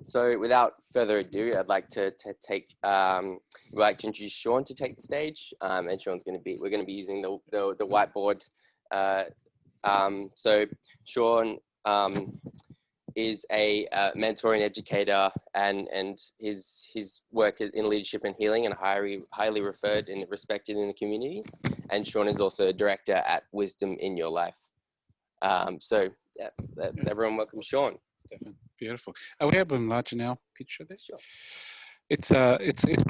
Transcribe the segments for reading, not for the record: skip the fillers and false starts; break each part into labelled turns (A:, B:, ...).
A: So without further ado, I'd like to introduce Shaun to take the stage, and we're going to be using the whiteboard. So Shaun is a mentor and educator, and his work in leadership and healing and highly referred and respected in the community. And Shaun is also a director at Wisdom in Your Life. So yeah, everyone welcome Shaun.
B: Definitely. Beautiful. Are we able to enlarge now picture there?
A: Sure.
B: It's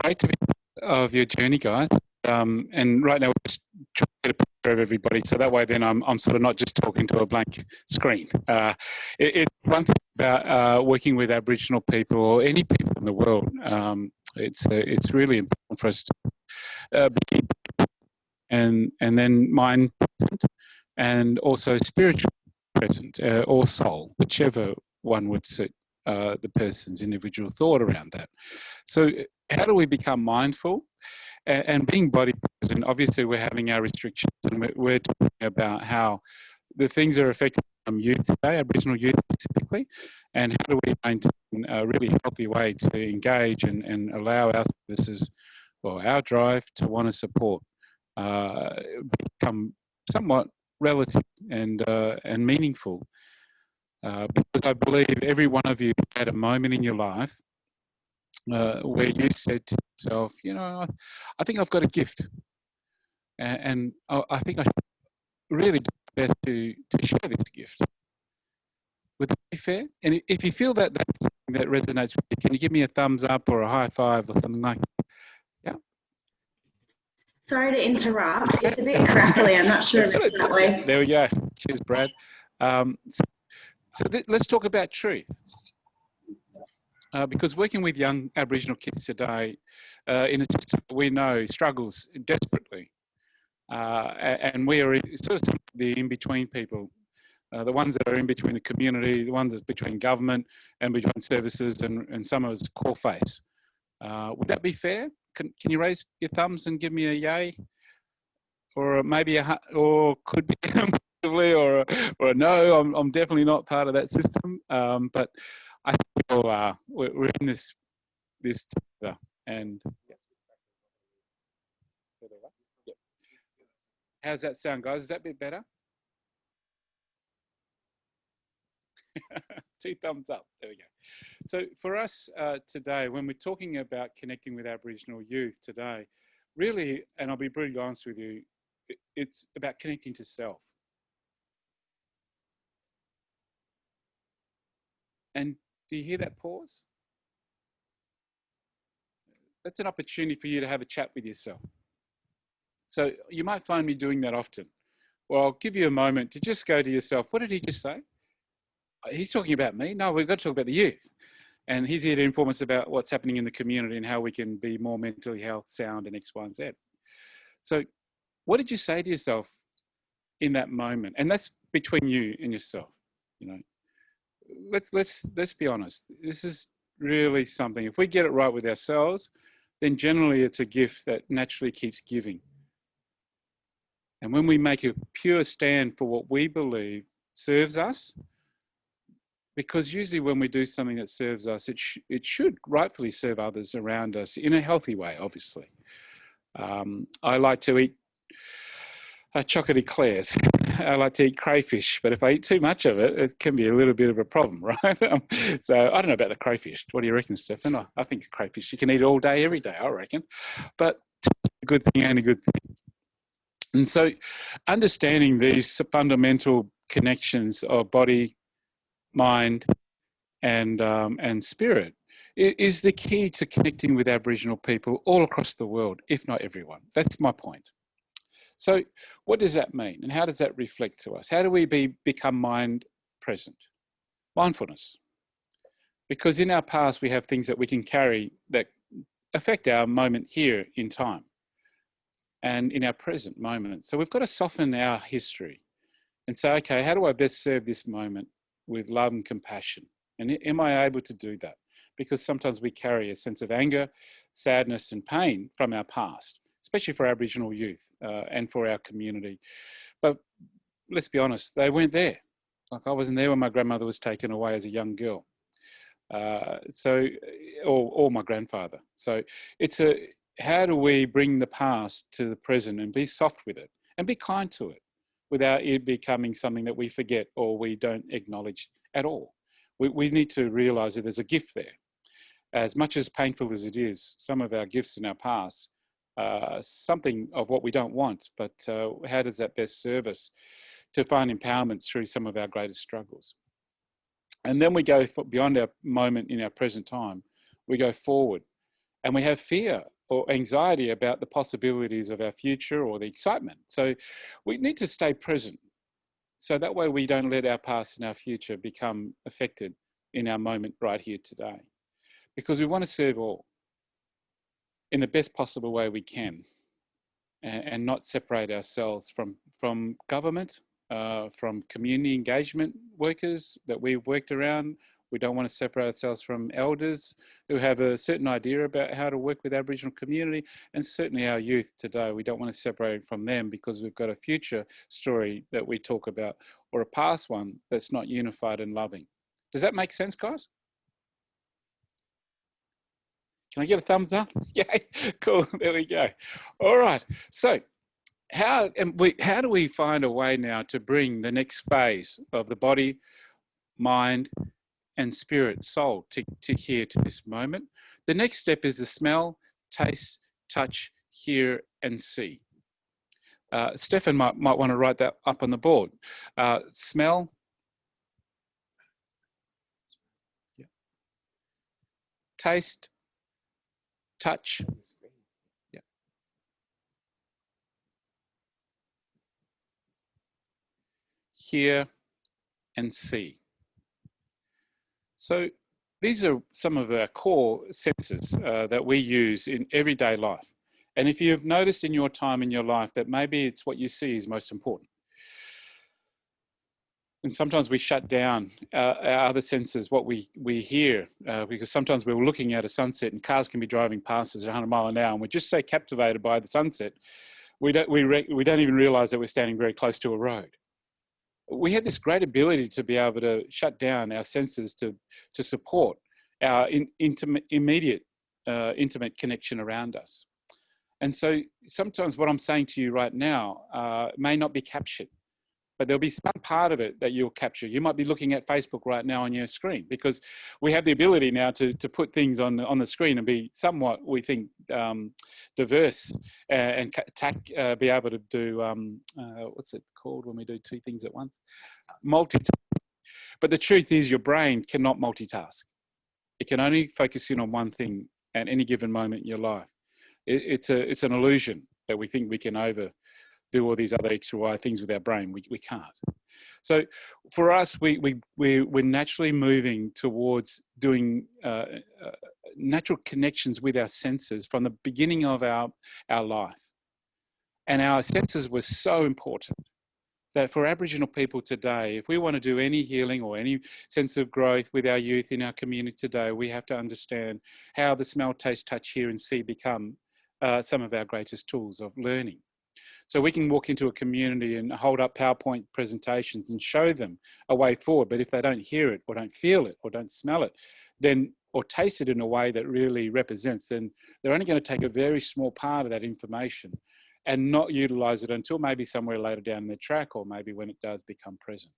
B: great to be part of your journey, guys. And right now we're just trying to get a picture of everybody, so that way then I'm sort of not just talking to a blank screen. It's one thing about working with Aboriginal people or any people in the world. It's really important for us to be and then mind present and also spiritual present or soul, whichever one would suit the person's individual thought around that. So how do we become mindful? And being body present, obviously we're having our restrictions, and we're talking about how the things are affecting youth today, Aboriginal youth specifically, and how do we maintain a really healthy way to engage and allow our services or our drive to want to support become somewhat relative and meaningful. Because I believe every one of you had a moment in your life where you said to yourself, you know, I think I've got a gift, and I think I should really do my best to share this gift. Would that be fair? And if you feel that that's something that resonates with you, can you give me a thumbs up or a high five or something like that? Yeah.
C: Sorry to interrupt. It's a bit crackly. I'm not sure if it's that way.
B: There we go. Cheers, Brad. So let's talk about truth. Because working with young Aboriginal kids today in a system we know struggles desperately. And we are sort of the in-between people, the ones that are in between the community, the ones that are between government and between services, and some of us core face. Would that be fair? Can you raise your thumbs and give me a yay? Or maybe or could be or a no, I'm definitely not part of that system. But I think we're in this together. And how's that sound, guys? Is that a bit better? 2 thumbs up. There we go. So for us today, when we're talking about connecting with Aboriginal youth today, really, and I'll be brutally honest with you, it's about connecting to self. And do you hear that pause? That's an opportunity for you to have a chat with yourself. So you might find me doing that often. Well, I'll give you a moment to just go to yourself. What did he just say? He's talking about me? No, we've got to talk about the youth. And he's here to inform us about what's happening in the community and how we can be more mentally health, sound, and X, Y, and Z. So what did you say to yourself in that moment? And that's between you and yourself. You know, let's be honest. This is really something. If we get it right with ourselves, then generally it's a gift that naturally keeps giving. And when we make a pure stand for what we believe serves us, because usually when we do something that serves us, it should rightfully serve others around us in a healthy way, obviously. I like to eat chocolate eclairs. I like to eat crayfish, but if I eat too much of it, it can be a little bit of a problem, right? So I don't know about the crayfish. What do you reckon, Stefan? I think crayfish, you can eat it all day, every day, I reckon. But it's a good thing and a good thing. And so understanding these fundamental connections of body, mind, and spirit is the key to connecting with Aboriginal people all across the world, if not everyone. That's my point. So what does that mean? And how does that reflect to us? How do we become mind present? Mindfulness. Because in our past, we have things that we can carry that affect our moment here in time and in our present moment. So we've got to soften our history and say, okay, how do I best serve this moment with love and compassion? And am I able to do that? Because sometimes we carry a sense of anger, sadness, and pain from our past, especially for Aboriginal youth and for our community. But let's be honest, they weren't there. Like I wasn't there when my grandmother was taken away as a young girl. Or my grandfather. So it's how do we bring the past to the present and be soft with it and be kind to it without it becoming something that we forget or we don't acknowledge at all. We need to realize that there's a gift there. As much as painful as it is, some of our gifts in our past, something of what we don't want, but how does that best serve us to find empowerment through some of our greatest struggles? And then we go beyond our moment in our present time, we go forward and we have fear or anxiety about the possibilities of our future or the excitement. So we need to stay present. So that way we don't let our past and our future become affected in our moment right here today. Because we want to serve all in the best possible way we can and not separate ourselves from government, from community engagement workers that we've worked around. We don't want to separate ourselves from elders who have a certain idea about how to work with Aboriginal community, and certainly our youth today. We don't want to separate from them because we've got a future story that we talk about or a past one that's not unified and loving. Does that make sense, guys? Can I get a thumbs up? Yay, cool, there we go. All right, so how do we find a way now to bring the next phase of the body, mind, and spirit, soul to here, to this moment? The next step is the smell, taste, touch, hear, and see. Stefan might want to write that up on the board. Smell, taste, touch, hear, and see. So these are some of our core senses that we use in everyday life. And if you've noticed in your time in your life that maybe it's what you see is most important. And sometimes we shut down our other senses, what we hear, because sometimes we're looking at a sunset and cars can be driving past us at 100 miles an hour and we're just so captivated by the sunset, we don't even realize that we're standing very close to a road. We have this great ability to be able to shut down our senses to support our immediate intimate connection around us. And so sometimes what I'm saying to you right now may not be captured, but there'll be some part of it that you'll capture. You might be looking at Facebook right now on your screen because we have the ability now to put things on the screen and be somewhat, we think, diverse and be able to do, what's it called when we do two things at once? Multitask. But the truth is your brain cannot multitask. It can only focus in on one thing at any given moment in your life. It's an illusion that we think we can do all these other X or Y things with our brain. We can't. So for us, we're naturally moving towards doing natural connections with our senses from the beginning of our life. And our senses were so important that for Aboriginal people today, if we want to do any healing or any sense of growth with our youth in our community today, we have to understand how the smell, taste, touch, hear and see become some of our greatest tools of learning. So we can walk into a community and hold up PowerPoint presentations and show them a way forward. But if they don't hear it or don't feel it or don't smell it, then or taste it in a way that really represents, then they're only going to take a very small part of that information and not utilize it until maybe somewhere later down the track or maybe when it does become present.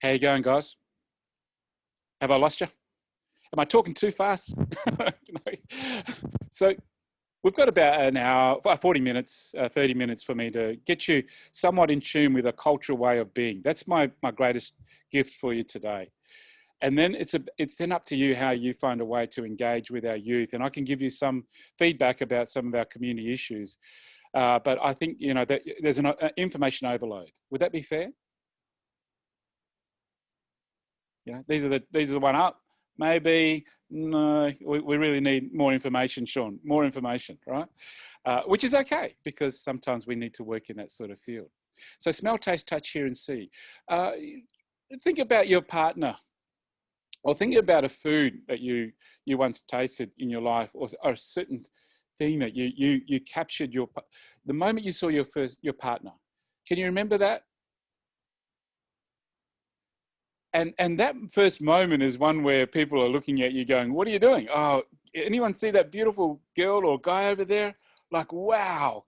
B: How you going, guys? Have I lost you? Am I talking too fast? So we've got about an hour, 40 minutes, 30 minutes for me to get you somewhat in tune with a cultural way of being. That's my greatest gift for you today. And then it's then up to you how you find a way to engage with our youth. And I can give you some feedback about some of our community issues. But I think, you know, that there's an information overload. Would that be fair? You know, these are the one up. Maybe, no, we really need more information, Shaun, more information, right? Which is okay, because sometimes we need to work in that sort of field. So smell, taste, touch, hear and see. Think about your partner, or think about a food that you once tasted in your life, or a certain thing that you captured the moment you saw your partner. Can you remember that? And that first moment is one where people are looking at you going, what are you doing? Oh, anyone see that beautiful girl or guy over there? Like, wow,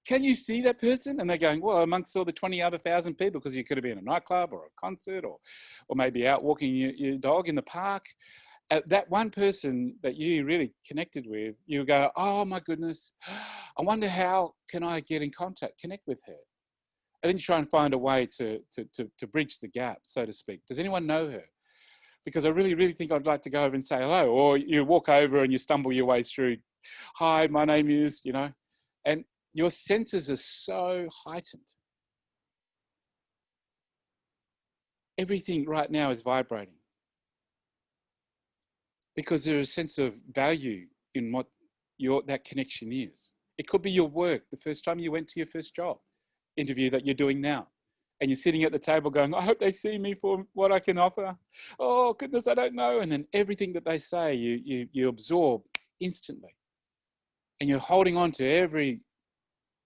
B: can you see that person? And they're going, well, amongst all the 20 other thousand people, because you could have been in a nightclub or a concert or maybe out walking your dog in the park. That one person that you really connected with, you go, oh my goodness, I wonder how can I get in contact, connect with her? And then you try and find a way to bridge the gap, so to speak. Does anyone know her? Because I really, really think I'd like to go over and say hello. Or you walk over and you stumble your way through. Hi, my name is, and your senses are so heightened. Everything right now is vibrating. Because there is a sense of value in what that connection is. It could be your work, the first time you went to your first job interview that you're doing now. And you're sitting at the table going, I hope they see me for what I can offer. Oh, goodness, I don't know. And then everything that they say, you absorb instantly. And you're holding on to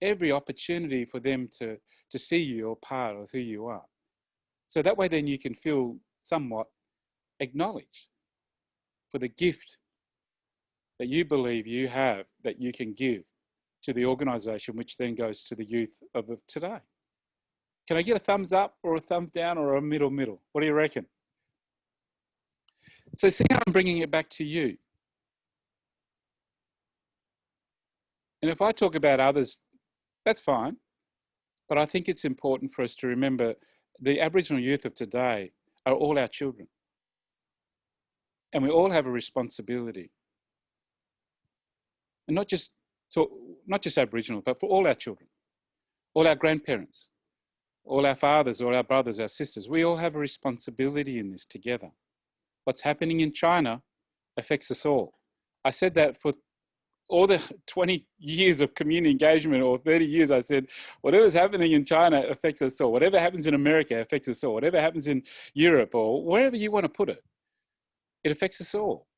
B: every opportunity for them to see you or part of who you are. So that way then you can feel somewhat acknowledged for the gift that you believe you have that you can give to the organisation, which then goes to the youth of today. Can I get a thumbs up or a thumbs down or a middle? What do you reckon? So see how I'm bringing it back to you. And if I talk about others, that's fine. But I think it's important for us to remember the Aboriginal youth of today are all our children. And we all have a responsibility. And not just Aboriginal, but for all our children, all our grandparents, all our fathers, all our brothers, our sisters. We all have a responsibility in this together. What's happening in China affects us all. I said that for all the 20 years of community engagement, or 30 years, I said, whatever's happening in China affects us all. Whatever happens in America affects us all. Whatever happens in Europe or wherever you want to put it, it affects us all.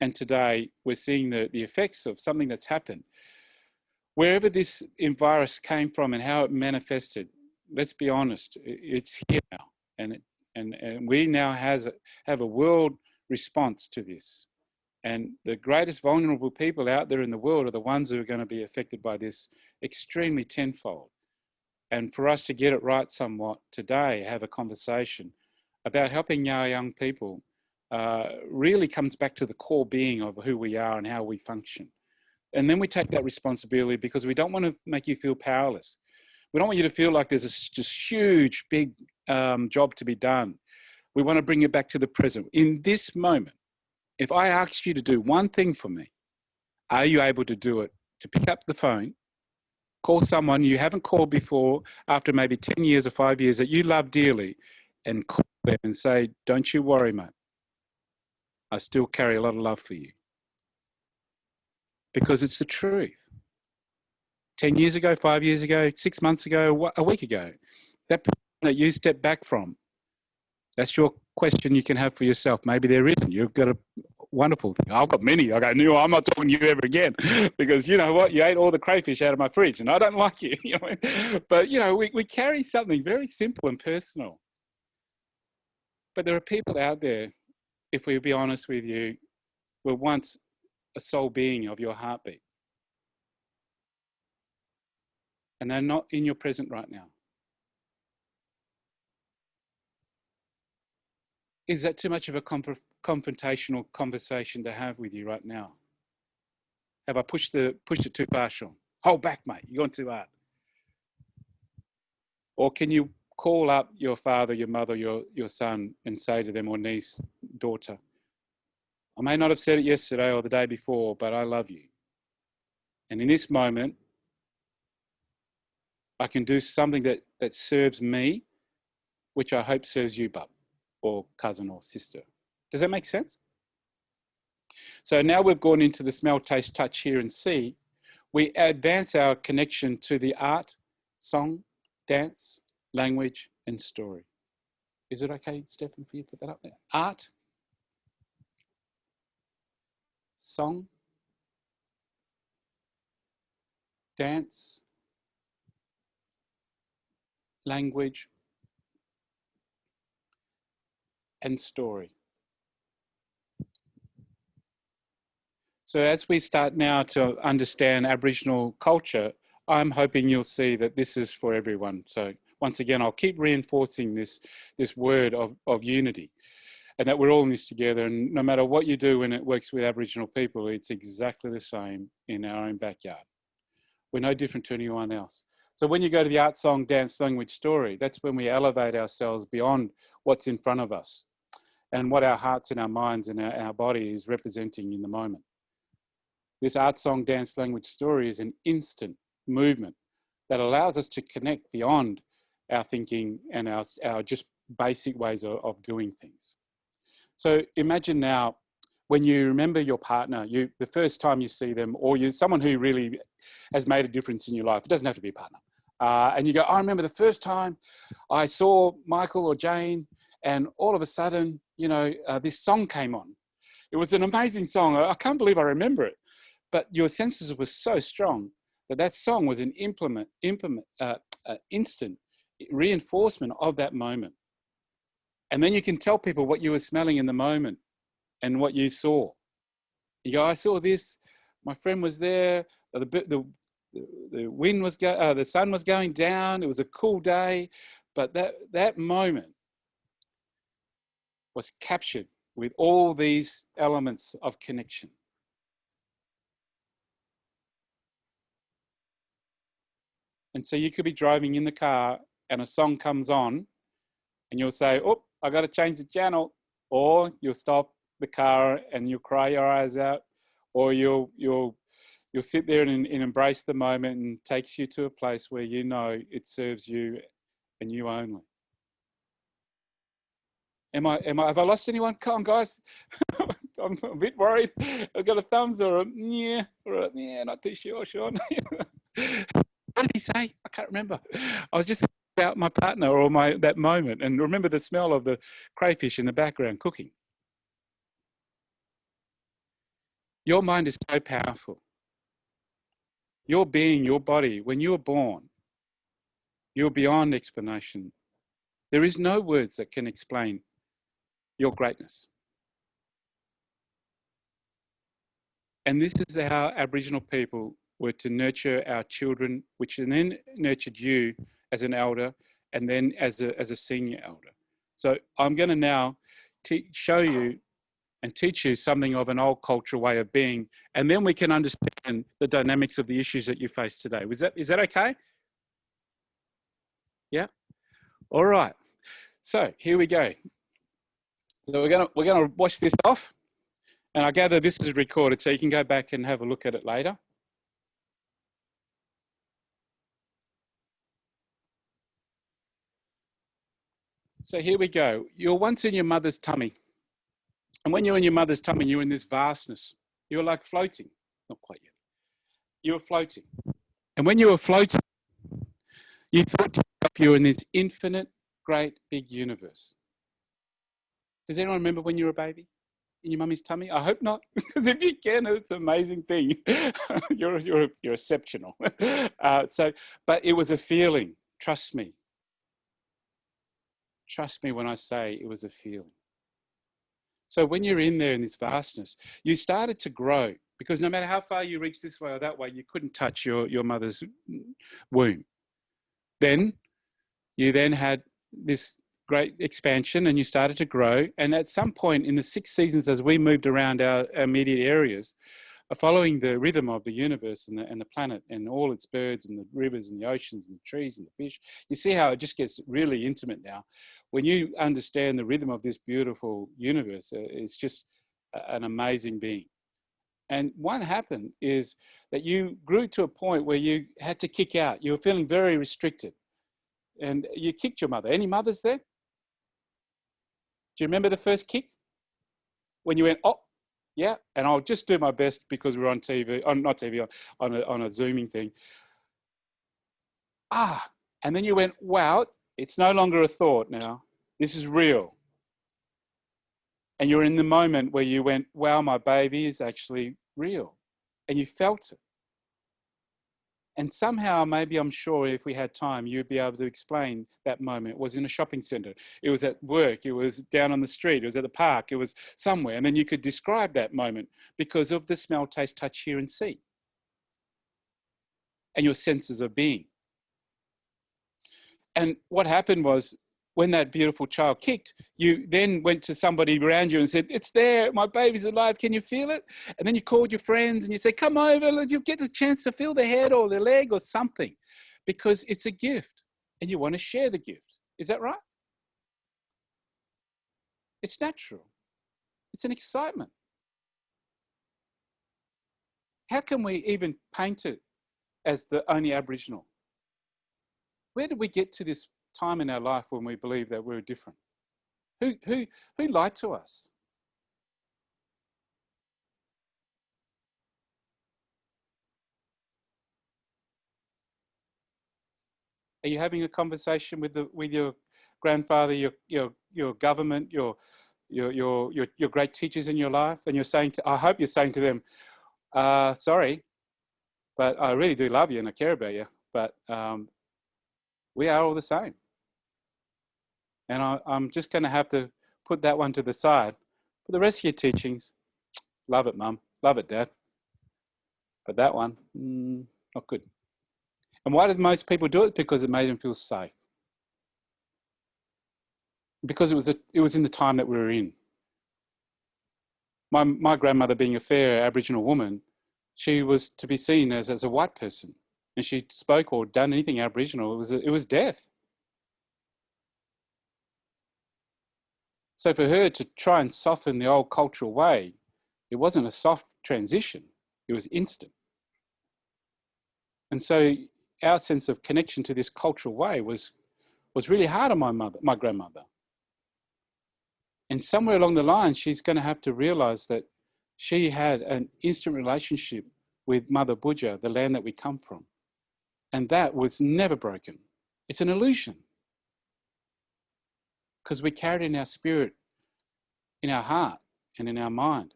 B: And today we're seeing the effects of something that's happened. Wherever this virus came from and how it manifested, let's be honest, it's here now. And we now have a world response to this. And the greatest vulnerable people out there in the world are the ones who are going to be affected by this extremely tenfold. And for us to get it right somewhat today, have a conversation about helping our young people really comes back to the core being of who we are and how we function. And then we take that responsibility because we don't want to make you feel powerless. We don't want you to feel like there's this huge, big job to be done. We want to bring it back to the present. In this moment, if I asked you to do one thing for me, are you able to do it? To pick up the phone, call someone you haven't called before after maybe 10 years or 5 years that you love dearly, and call them and say, don't you worry, mate. I still carry a lot of love for you. Because it's the truth. 10 years ago, 5 years ago, 6 months ago, a week ago, that person that you stepped back from, that's your question you can have for yourself. Maybe there isn't. You've got a wonderful thing. I've got many. I go, no, I'm not talking to you ever again because you know what? You ate all the crayfish out of my fridge and I don't like you. But, we carry something very simple and personal. But there are people out there, if we be honest with you, were once a soul being of your heartbeat. And they're not in your present right now. Is that too much of a confrontational conversation to have with you right now? Have I pushed it too far, Shaun? Hold back, mate. You're going too hard. Or can you call up your father, your mother, your son and say to them, or niece, daughter, I may not have said it yesterday or the day before, but I love you. And in this moment, I can do something that serves me, which I hope serves you, bub, or cousin or sister. Does that make sense? So now we've gone into the smell, taste, touch, hear and see. We advance our connection to the art, song, dance, language and story. Is it okay, Stefan, for you to put that up there? Art, song, dance, language and story. So as we start now to understand Aboriginal culture, I'm hoping you'll see that this is for everyone. So once again, I'll keep reinforcing this word of unity, and that we're all in this together. And no matter what you do when it works with Aboriginal people, it's exactly the same in our own backyard. We're no different to anyone else. So when you go to the art, song, dance, language, story, that's when we elevate ourselves beyond what's in front of us and what our hearts and our minds and our body is representing in the moment. This art, song, dance, language, story is an instant movement that allows us to connect beyond our thinking and our just basic ways of doing things. So imagine now, when you remember your partner, the first time you see them, or someone who really has made a difference in your life, it doesn't have to be a partner, and you go, I remember the first time I saw Michael or Jane, and all of a sudden, this song came on. It was an amazing song. I can't believe I remember it. But your senses were so strong that song was an instant reinforcement of that moment. And then you can tell people what you were smelling in the moment and what you saw. You go, I saw this, my friend was there, the wind was the sun was going down, it was a cool day, but that moment was captured with all these elements of connection. And so you could be driving in the car and a song comes on and you'll say, oh, I got to change the channel. Or you'll stop the car and you'll cry your eyes out. Or you'll sit there and embrace the moment and takes you to a place where you know it serves you and you only. Have I lost anyone? Come on, guys. I'm a bit worried. I've got a thumbs or a yeah, or a yeah, not too sure, Shaun. What did he say? I can't remember. I was just thinking about my partner or that moment, and remember the smell of the crayfish in the background cooking. Your mind is so powerful. Your being, your body, when you were born, you're beyond explanation. There is no words that can explain your greatness. And this is how Aboriginal people were to nurture our children, which then nurtured you as an elder and then as a senior elder. So I'm going to now show you and teach you something of an old cultural way of being, and then we can understand the dynamics of the issues that you face today. Is that okay? Yeah? All right. So here we go. So we're gonna wash this off, and I gather this is recorded, so you can go back and have a look at it later. So here we go. You're once in your mother's tummy. And when you're in your mother's tummy, you're in this vastness. You're like floating. Not quite yet. You were floating. And when you were floating, you thought to yourself you were in this infinite, great, big universe. Does anyone remember when you were a baby in your mummy's tummy? I hope not, because if you can, it's an amazing thing. you're exceptional. But it was a feeling. Trust me. Trust me when I say it was a feeling. So when you're in there in this vastness, you started to grow, because no matter how far you reached this way or that way, you couldn't touch your mother's womb. Then you then had this great expansion and you started to grow. And at some point in the 6 seasons, as we moved around our immediate areas, following the rhythm of the universe and the planet and all its birds and the rivers and the oceans and the trees and the fish, you see how it just gets really intimate now. When you understand the rhythm of this beautiful universe, it's just an amazing being. And what happened is that you grew to a point where you had to kick out. You were feeling very restricted. And you kicked your mother. Any mothers there? Do you remember the first kick? When you went, oh, yeah, and I'll just do my best because we're on TV, not TV, on a Zooming thing. Ah, and then you went, wow, it's no longer a thought now. This is real. And you're in the moment where you went, wow, my baby is actually real. And you felt it. And somehow, maybe I'm sure if we had time, you'd be able to explain that moment. It was in a shopping centre. It was at work. It was down on the street. It was at the park. It was somewhere. And then you could describe that moment because of the smell, taste, touch, hear and see. And your senses of being. And what happened was, when that beautiful child kicked, you then went to somebody around you and said, it's there, my baby's alive, can you feel it? And then you called your friends and you said, come over, you'll get the chance to feel their head or their leg or something, because it's a gift and you want to share the gift. Is that right? It's natural. It's an excitement. How can we even paint it as the only Aboriginal? Where did we get to this time in our life when we believe that we're different? Who lied to us? Are you having a conversation with your grandfather, your government, your great teachers in your life, and you're saying I hope you're saying to them, sorry, but I really do love you and I care about you, but we are all the same. And I'm just going to have to put that one to the side. For the rest of your teachings, love it, Mum. Love it, Dad. But that one, not good. And why did most people do it? Because it made them feel safe. Because it was in the time that we were in. My grandmother, being a fair Aboriginal woman, she was to be seen as a white person. And she spoke or done anything Aboriginal, it was death. So for her to try and soften the old cultural way, it wasn't a soft transition, it was instant. And so our sense of connection to this cultural way was really hard on my grandmother. And somewhere along the line, she's going to have to realize that she had an instant relationship with Mother Budja, the land that we come from. And that was never broken. It's an illusion. Because we carry it in our spirit, in our heart, and in our mind,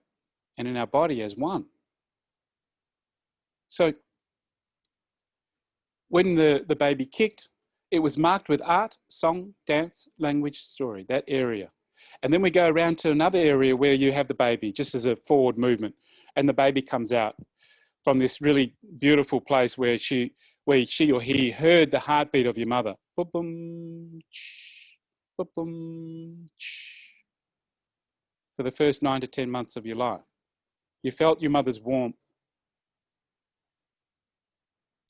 B: and in our body as one. So when the baby kicked, it was marked with art, song, dance, language, story, that area. And then we go around to another area where you have the baby, just as a forward movement, and the baby comes out from this really beautiful place where she or he heard the heartbeat of your mother. Boom, boom, for the first 9 to 10 months of your life. You felt your mother's warmth.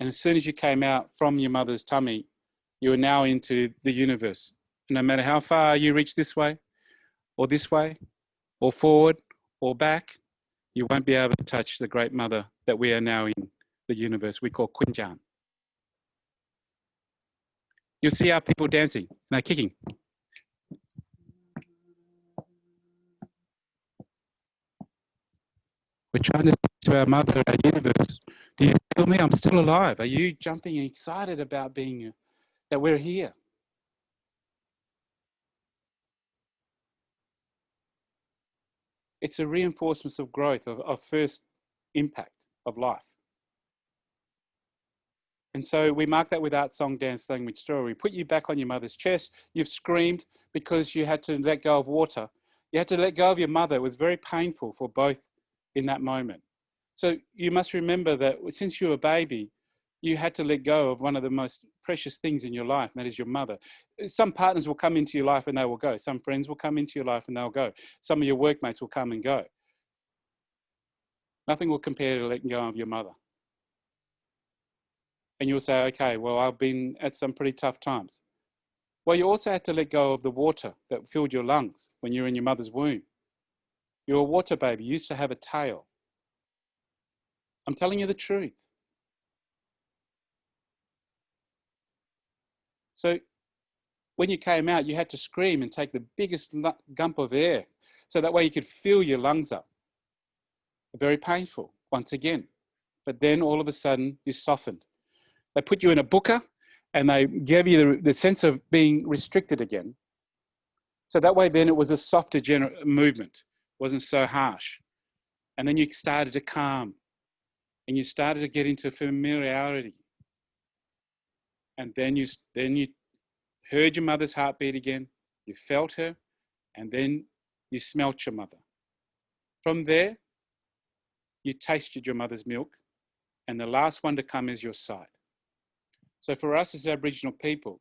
B: And as soon as you came out from your mother's tummy, you were now into the universe. And no matter how far you reach this way, or forward, or back, you won't be able to touch the great mother that we are now in, the universe we call Quinjan. You'll see our people dancing, no, kicking. We're trying to speak to our mother, our universe. Do you feel me? I'm still alive. Are you jumping and excited about being, that we're here? It's a reinforcement of growth, of first impact of life. And so we mark that with art, song, dance, language, story. We put you back on your mother's chest. You've screamed because you had to let go of water. You had to let go of your mother. It was very painful for both in that moment. So you must remember that since you were a baby, you had to let go of one of the most precious things in your life, and that is your mother. Some partners will come into your life and they will go. Some friends will come into your life and they'll go. Some of your workmates will come and go. Nothing will compare to letting go of your mother. And you'll say, okay, well, I've been at some pretty tough times. Well, you also had to let go of the water that filled your lungs when you were in your mother's womb. You're a water baby. You used to have a tail. I'm telling you the truth. So when you came out, you had to scream and take the biggest gulp of air so that way you could fill your lungs up. Very painful, once again. But then all of a sudden, you softened. They put you in a booker and they gave you the sense of being restricted again. So that way then it was a softer movement. It wasn't so harsh. And then you started to calm and you started to get into familiarity And then you heard your mother's heartbeat again, you felt her, and then you smelt your mother. From there, you tasted your mother's milk, and the last one to come is your sight. So for us as Aboriginal people,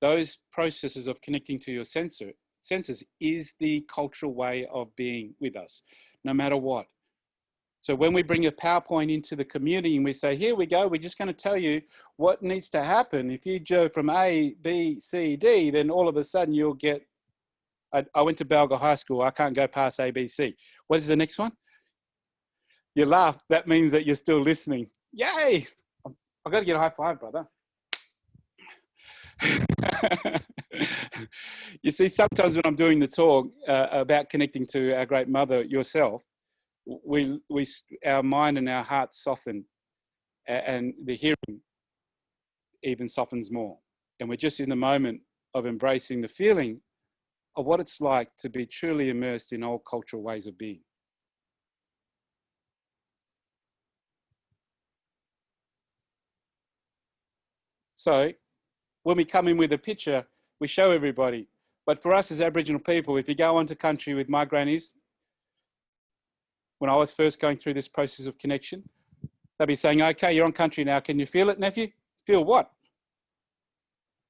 B: those processes of connecting to your senses is the cultural way of being with us, no matter what. So when we bring a PowerPoint into the community and we say, here we go, we're just going to tell you what needs to happen. If you go from A, B, C, D, then all of a sudden you'll get, I went to Balga High School, I can't go past A, B, C. What is the next one? You laugh, that means that you're still listening. Yay! I've got to get a high five, brother. You see, sometimes when I'm doing the talk about connecting to our great mother, yourself, our mind and our heart soften, and the hearing even softens more. And we're just in the moment of embracing the feeling of what it's like to be truly immersed in old cultural ways of being. So when we come in with a picture, we show everybody. But for us as Aboriginal people, if you go onto country with my grannies, when I was first going through this process of connection, they'd be saying, okay, you're on country now. Can you feel it, nephew? Feel what?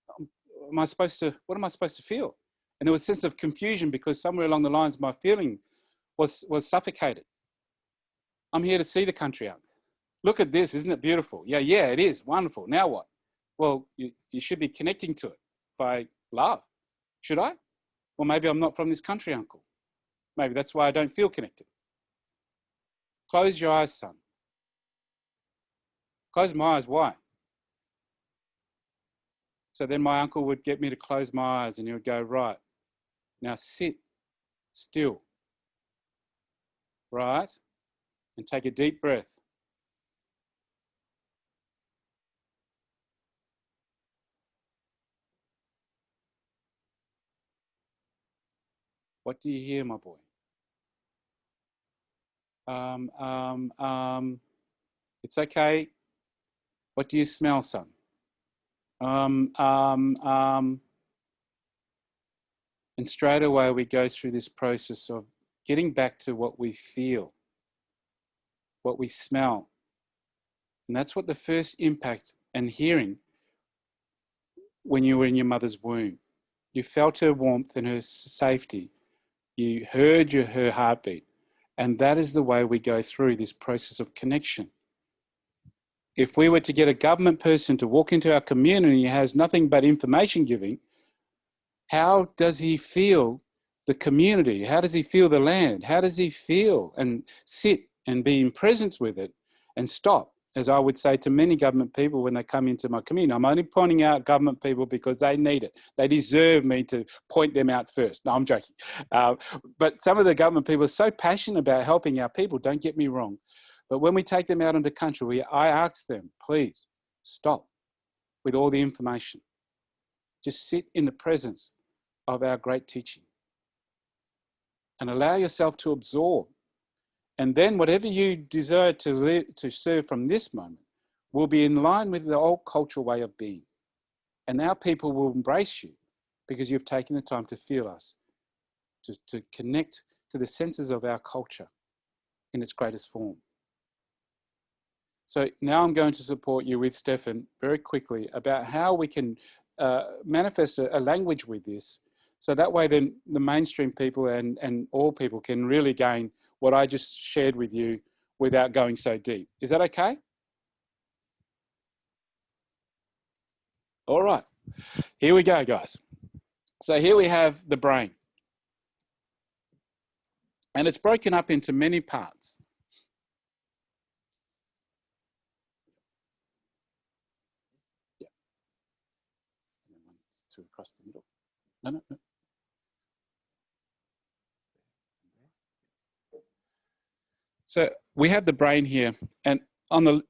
B: What am I supposed to feel? And there was a sense of confusion because somewhere along the lines, my feeling was suffocated. I'm here to see the country out. Look at this, isn't it beautiful? Yeah, it is, wonderful. Now what? Well, you should be connecting to it by love. Should I? Well, maybe I'm not from this country, uncle. Maybe that's why I don't feel connected. Close your eyes, son. Close my eyes, why? So then my uncle would get me to close my eyes and he would go, right, now sit still, right? And take a deep breath. What do you hear, my boy? It's okay. What do you smell, son? And straight away we go through this process of getting back to what we feel, what we smell. And that's what the first impact and hearing when you were in your mother's womb. You felt her warmth and her safety. You heard her heartbeat. And that is the way we go through this process of connection. If we were to get a government person to walk into our community who has nothing but information giving, how does he feel the community? How does he feel the land? How does he feel and sit and be in presence with it and stop? As I would say to many government people when they come into my community, I'm only pointing out government people because they need it. They deserve me to point them out first. No, I'm joking. But some of the government people are so passionate about helping our people, don't get me wrong. But when we take them out into country, I ask them, please stop with all the information. Just sit in the presence of our great teaching and allow yourself to absorb. And then whatever you desire to serve from this moment will be in line with the old cultural way of being. And our people will embrace you because you've taken the time to feel us, to connect to the senses of our culture in its greatest form. So now I'm going to support you with Stefan very quickly about how we can manifest a language with this. So that way then the mainstream people and all people can really gain what I just shared with you without going so deep. Is that okay? All right, here we go, guys. So here we have the brain. And it's broken up into many parts. Yeah. Two across the middle. No. So we have the brain here, and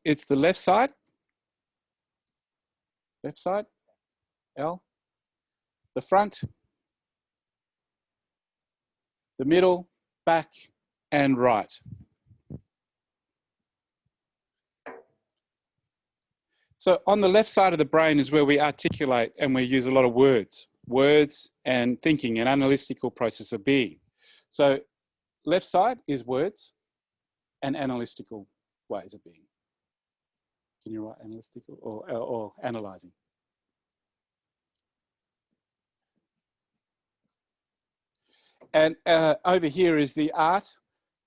B: it's the left side, L, the front, the middle, back, and right. So on the left side of the brain is where we articulate and we use a lot of words and thinking and analytical process of being. So left side is words and analytical ways of being. Can you write analytical or analyzing? And over here is the art,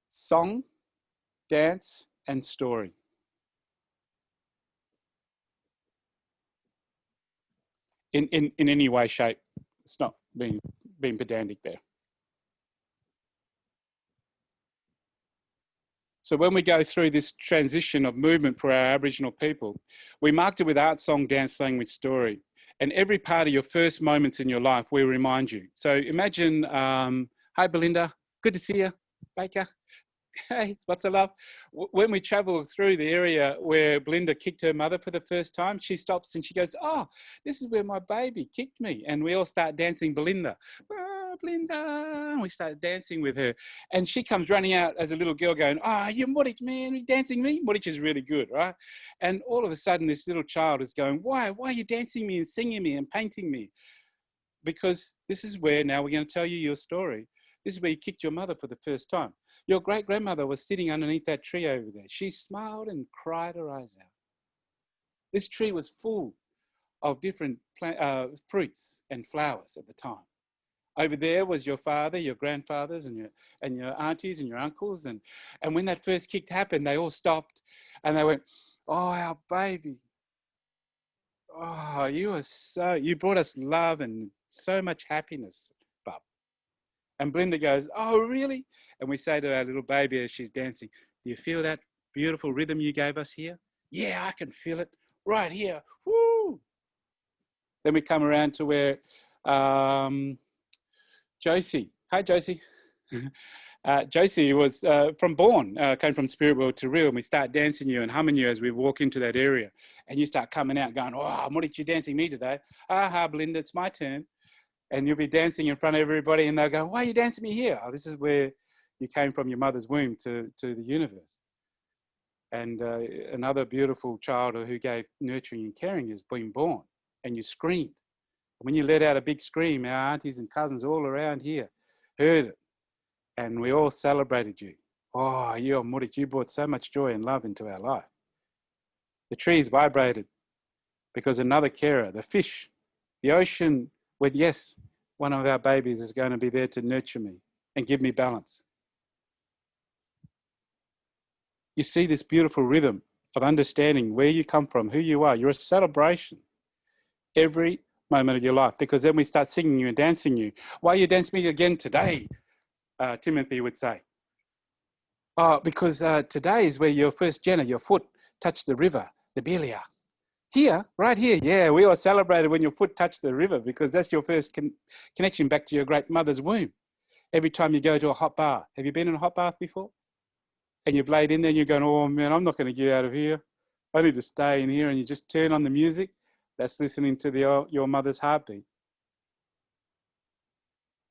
B: song, dance, and story. In any way, shape. It's not being pedantic there. So when we go through this transition of movement for our Aboriginal people, we marked it with art, song, dance, language, story. And every part of your first moments in your life, we remind you. So imagine, hi Belinda, good to see you, Baker. Hey, lots of love. When we travel through the area where Belinda kicked her mother for the first time, she stops and she goes, oh, this is where my baby kicked me. And we all start dancing Belinda. Oh, Belinda. And we start dancing with her. And she comes running out as a little girl going, oh, you Mudich, man, you dancing me? Mudich is really good, right? And all of a sudden, this little child is going, why are you dancing me and singing me and painting me? Because this is where, now we're going to tell you your story. This is where you kicked your mother for the first time. Your great-grandmother was sitting underneath that tree over there. She smiled and cried her eyes out. This tree was full of different fruits and flowers at the time. Over there was your father, your grandfathers, and your aunties and your uncles. And when that first kick happened, they all stopped and they went, oh, our baby. Oh, you brought us love and so much happiness. And Belinda goes, oh, really? And we say to our little baby as she's dancing, do you feel that beautiful rhythm you gave us here? Yeah, I can feel it right here. Woo! Then we come around to where Josie, hi Josie. Josie was from Born, came from spirit world to real, and we start dancing you and humming you as we walk into that area. And you start coming out going, oh, what did you dancing me today? Aha, Belinda, it's my turn. And you'll be dancing in front of everybody and they'll go, why are you dancing me here? Oh, this is where you came from your mother's womb to the universe. And another beautiful child who gave nurturing and caring is being born, and you screamed. When you let out a big scream, our aunties and cousins all around here heard it, and we all celebrated you. Oh, you Murik, you brought so much joy and love into our life. The trees vibrated because another carer, the fish, the ocean, went, yes, one of our babies is going to be there to nurture me and give me balance. You see this beautiful rhythm of understanding where you come from, who you are. You're a celebration every moment of your life, because then we start singing you and dancing you. Why you dance me again today? Timothy would say. Oh, because today is where your first Jenna, your foot touched the river, the Belia. Here, right here, yeah, we all celebrated when your foot touched the river, because that's your first connection back to your great mother's womb. Every time you go to a hot bath. Have you been in a hot bath before? And you've laid in there and you're going, oh man, I'm not going to get out of here. I need to stay in here. And you just turn on the music. That's listening to your mother's heartbeat.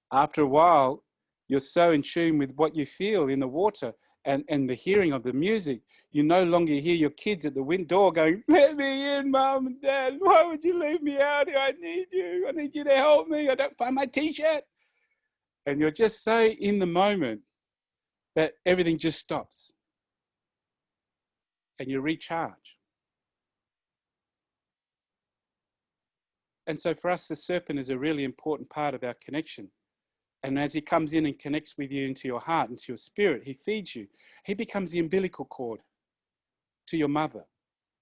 B: After a while, you're so in tune with what you feel in the water and the hearing of the music. You no longer hear your kids at the door going, let me in, Mum and Dad. Why would you leave me out here? I need you. I need you to help me. I don't find my t-shirt. And you're just so in the moment that everything just stops. And you recharge. And so for us, the serpent is a really important part of our connection. And as he comes in and connects with you into your heart, into your spirit, he feeds you. He becomes the umbilical cord to your mother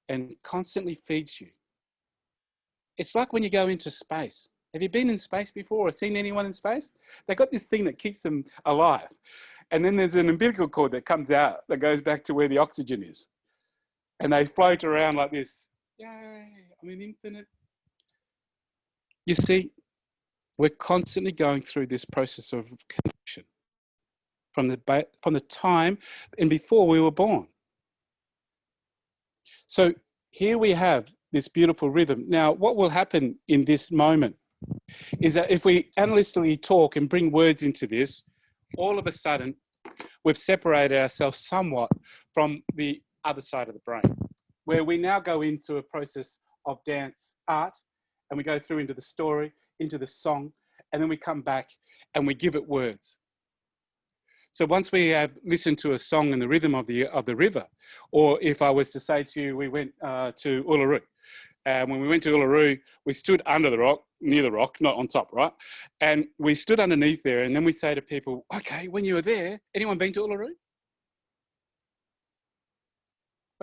B: and constantly feeds you. It's like when you go into space. Have you been in space before or seen anyone in space? They've got this thing that keeps them alive. And then there's an umbilical cord that comes out that goes back to where the oxygen is. And they float around like this. Yay, I'm in infinite. You see, we're constantly going through this process of connection from the time and before we were born. So here we have this beautiful rhythm. Now, what will happen in this moment is that if we analytically talk and bring words into this, all of a sudden, we've separated ourselves somewhat from the other side of the brain. where we now go into a process of dance art, and we go through into the story, into the song, and then we come back and we give it words. So once we have listened to a song and the rhythm of the river, or if I was to say to you, we went to Uluru, and when we went to Uluru, we stood under the rock, near the rock, not on top, right? And we stood underneath there, and then we say to people, okay, when you were there, anyone been to Uluru?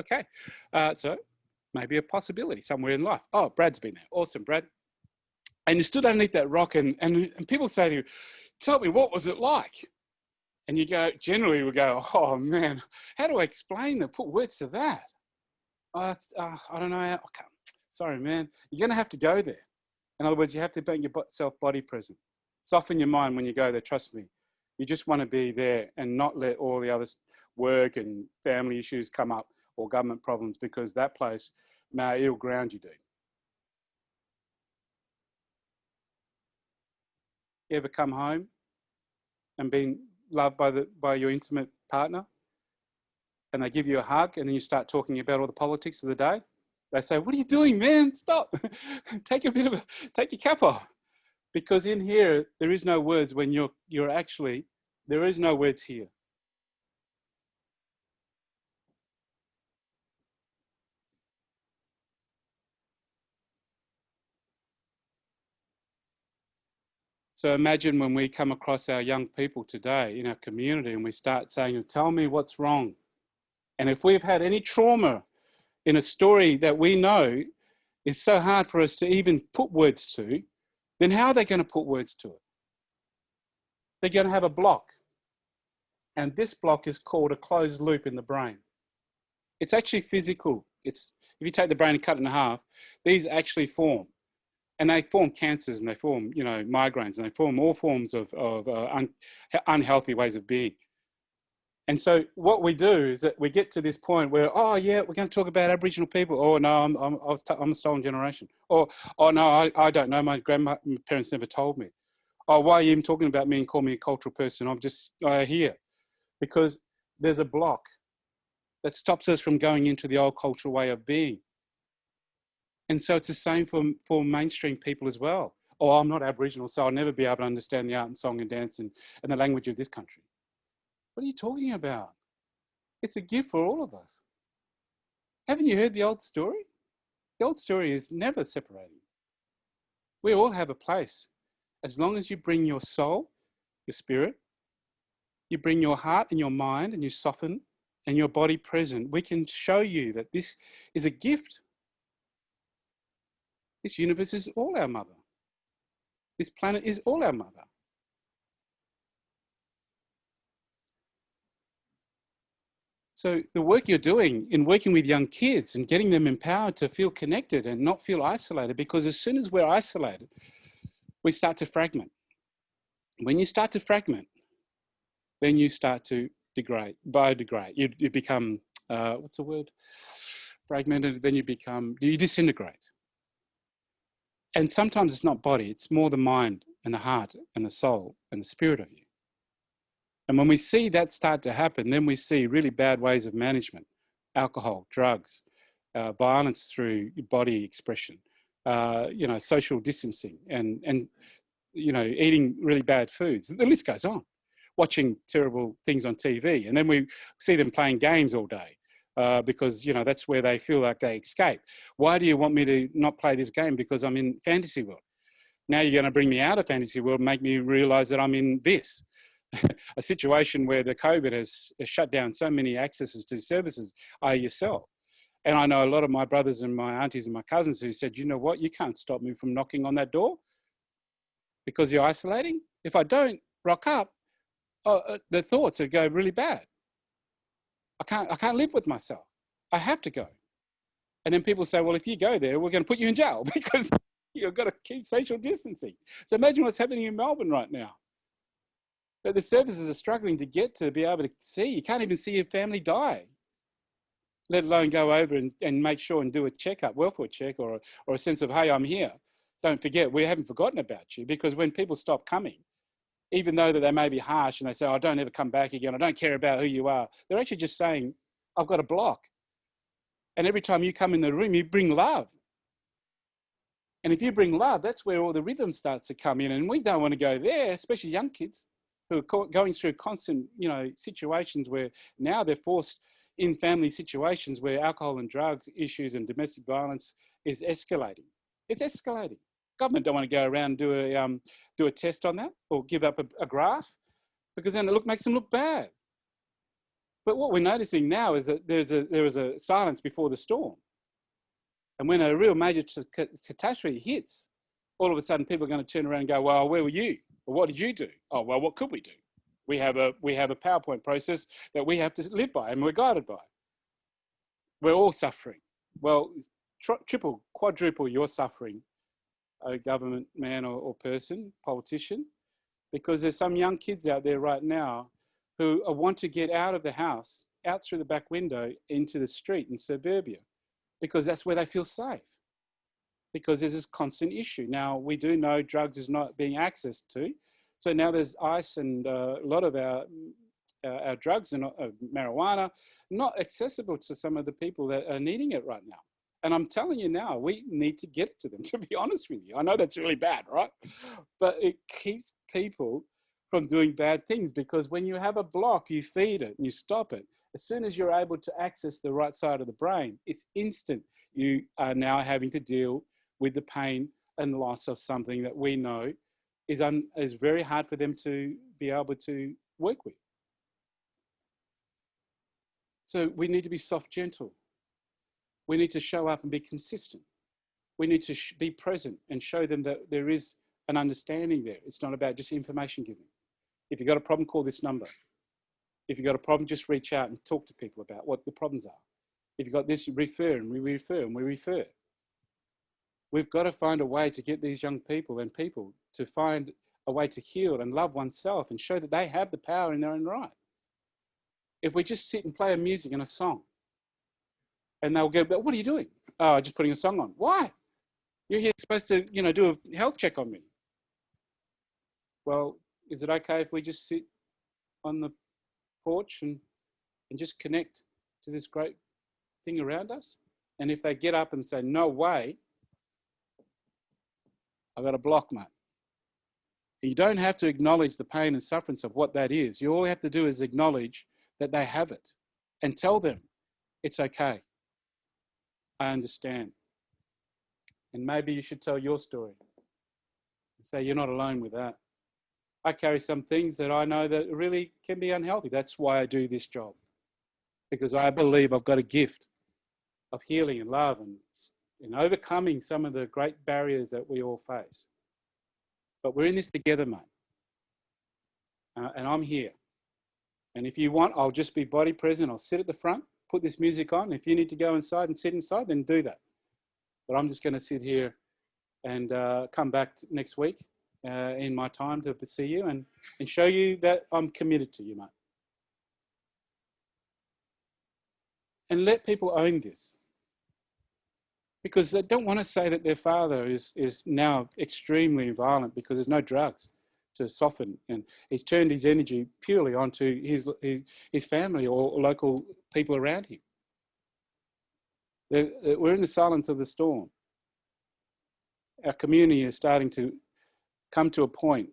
B: Okay, so maybe a possibility somewhere in life. Oh, Brad's been there. Awesome, Brad. And you stood underneath that rock, and people say to you, tell me, what was it like? And you go, generally we go, oh man, how do I explain that? Put words to that. I don't know. Okay. Sorry, man. You're going to have to go there. In other words, you have to make yourself body present. Soften your mind when you go there, trust me. You just want to be there and not let all the other work and family issues come up or government problems, because that place may ill ground you, dude. You ever come home and been loved by your intimate partner, and they give you a hug, and then you start talking about all the politics of the day? They say, what are you doing, man? Stop. Take your cap off. Because in here, there is no words when you're actually, there is no words here. So imagine when we come across our young people today in our community and we start saying, tell me what's wrong. And if we've had any trauma in a story that we know is so hard for us to even put words to, then how are they going to put words to it? They're going to have a block. And this block is called a closed loop in the brain. It's actually physical. If you take the brain and cut it in half, these actually form. And they form cancers, and they form, migraines, and they form all forms of unhealthy ways of being. And so what we do is that we get to this point where, oh yeah, we're going to talk about Aboriginal people. Oh no, I'm a stolen generation. Or, oh no, I don't know. My grandparents never told me. Oh, why are you even talking about me and call me a cultural person? I'm just here. Because there's a block that stops us from going into the old cultural way of being. And so it's the same for mainstream people as well. Oh, I'm not Aboriginal, so I'll never be able to understand the art and song and dance and the language of this country. What are you talking about? It's a gift for all of us. Haven't you heard the old story? The old story is never separating. We all have a place. As long as you bring your soul, your spirit, you bring your heart and your mind, and you soften and your body present, we can show you that this is a gift. This universe is all our mother. This planet is all our mother. So the work you're doing in working with young kids and getting them empowered to feel connected and not feel isolated, because as soon as we're isolated, we start to fragment. When you start to fragment, then you start to biodegrade. You become, what's the word? Fragmented, then you disintegrate. And sometimes it's not body, it's more the mind and the heart and the soul and the spirit of you. And when we see that start to happen, then we see really bad ways of management: alcohol, drugs, violence through body expression, social distancing, and eating really bad foods. The list goes on. Watching terrible things on TV, and then we see them playing games all day because that's where they feel like they escape. Why do you want me to not play this game? Because I'm in fantasy world. Now you're going to bring me out of fantasy world, make me realise that I'm in this. A situation where the COVID has shut down so many accesses to services, yourself. And I know a lot of my brothers and my aunties and my cousins who said, you know what, you can't stop me from knocking on that door because you're isolating. If I don't rock up, the thoughts would go really bad. I can't live with myself. I have to go. And then people say, well, if you go there, we're going to put you in jail because you've got to keep social distancing. So imagine what's happening in Melbourne right now. That the services are struggling to get to be able to see. You can't even see your family die, let alone go over and make sure and do a checkup, welfare check, or a sense of, hey, I'm here. Don't forget, we haven't forgotten about you. Because when people stop coming, even though that they may be harsh and they say, oh, don't ever come back again, I don't care about who you are, they're actually just saying, I've got a block. And every time you come in the room, you bring love. And if you bring love, that's where all the rhythm starts to come in. And we don't want to go there, especially young kids who are going through constant, situations where now they're forced in family situations where alcohol and drugs issues and domestic violence is escalating. It's escalating. Government don't want to go around and do a test on that or give up a graph, because then it makes them look bad. But what we're noticing now is that there is a silence before the storm. And when a real major catastrophe hits, all of a sudden people are going to turn around and go, well, where were you? Or what did you do? Oh, well, what could we do? We have a PowerPoint process that we have to live by and we're guided by. We're all suffering. Well, triple, quadruple your suffering, a government man or person, politician, because there's some young kids out there right now who want to get out of the house, out through the back window into the street in suburbia, because that's where they feel safe, because there's this constant issue. Now, we do know drugs is not being accessed to. So now there's ice and a lot of our drugs and marijuana not accessible to some of the people that are needing it right now. And I'm telling you now, we need to get it to them, to be honest with you. I know that's really bad, right? But it keeps people from doing bad things, because when you have a block, you feed it and you stop it. As soon as you're able to access the right side of the brain, it's instant. You are now having to deal with the pain and loss of something that we know is very hard for them to be able to work with. So we need to be soft, gentle. We need to show up and be consistent. We need to be present and show them that there is an understanding there. It's not about just information giving. If you've got a problem, call this number. If you've got a problem, just reach out and talk to people about what the problems are. If you've got this, you refer and we refer and we refer. We've got to find a way to get these young people and people to find a way to heal and love oneself and show that they have the power in their own right. If we just sit and play a music and a song, and they'll go, but what are you doing? Oh, just putting a song on. Why? You're here supposed to, do a health check on me. Well, is it okay if we just sit on the porch and just connect to this great thing around us? And if they get up and say, no way, I've got a block, mate. You don't have to acknowledge the pain and sufferance of what that is. You all have to do is acknowledge that they have it and tell them it's okay. I understand. And maybe you should tell your story and say, you're not alone with that. I carry some things that I know that really can be unhealthy. That's why I do this job, because I believe I've got a gift of healing and love and overcoming some of the great barriers that we all face. But we're in this together, mate. And I'm here. And if you want, I'll just be body present. I'll sit at the front, put this music on. If you need to go inside and sit inside, then do that. But I'm just going to sit here and come back next week in my time to see you and show you that I'm committed to you, mate. And let people own this. Because they don't want to say that their father is now extremely violent because there's no drugs to soften. And he's turned his energy purely onto his family or local people around him. We're in the silence of the storm. Our community is starting to come to a point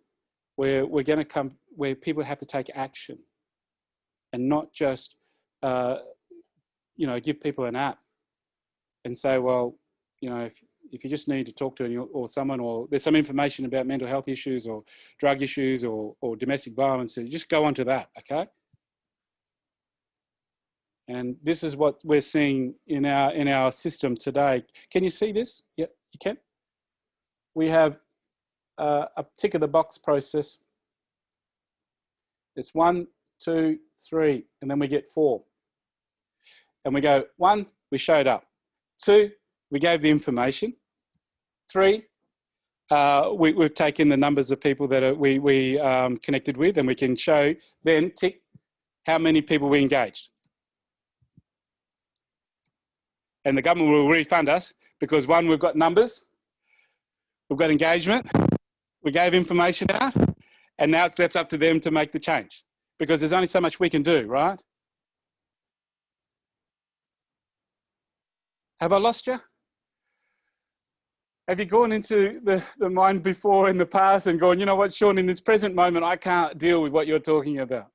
B: where where people have to take action and not just, give people an app and say, well, if you just need to talk to anyone or someone, or there's some information about mental health issues or drug issues or domestic violence, so you just go onto that, okay? And this is what we're seeing in our system today. Can you see this? Yep, you can. We have a tick of the box process. It's 1, 2, 3, and then we get 4. And we go, 1, we showed up. 2, we gave the information. 3, we've taken the numbers of people that we connected with, and we can show, then tick, how many people we engaged. And the government will refund us because 1, we've got numbers, we've got engagement, we gave information out, and now it's left up to them to make the change because there's only so much we can do, right? Have I lost you? Have you gone into the mind before in the past and gone, you know what, Shaun, in this present moment, I can't deal with what you're talking about?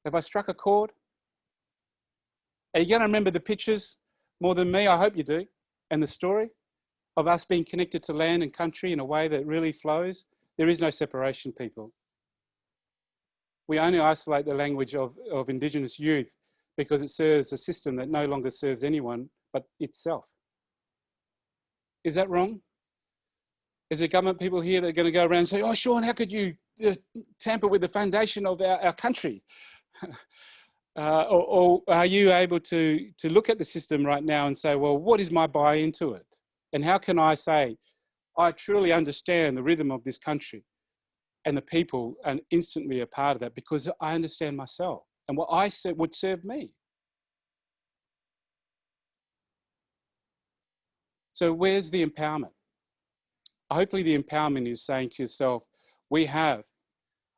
B: Have I struck a chord? Are you going to remember the pictures more than me? I hope you do. And the story of us being connected to land and country in a way that really flows. There is no separation, people. We only isolate the language of Indigenous youth because it serves a system that no longer serves anyone but itself. Is that wrong? Is there government people here that are going to go around and say, oh, Shaun, how could you tamper with the foundation of our country? Or are you able to look at the system right now and say, well, what is my buy into it? And how can I say, I truly understand the rhythm of this country and the people and instantly a part of that because I understand myself and what I said would serve me. So where's the empowerment? Hopefully the empowerment is saying to yourself, we have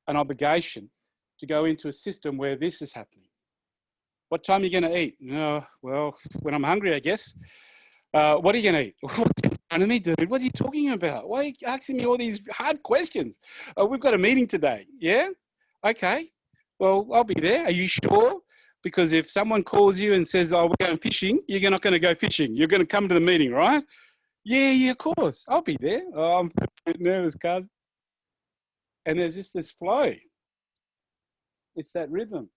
B: an obligation to go into a system where this is happening. What time are you going to eat? No, well, when I'm hungry, I guess. What are you going to eat? What's in front of me, dude? What are you talking about? Why are you asking me all these hard questions? We've got a meeting today. Yeah? Okay. Well, I'll be there. Are you sure? Because if someone calls you and says, oh, we're going fishing, you're not going to go fishing. You're going to come to the meeting, right? Yeah, of course. I'll be there. Oh, I'm a bit nervous, cuz. And there's just this flow. It's that rhythm.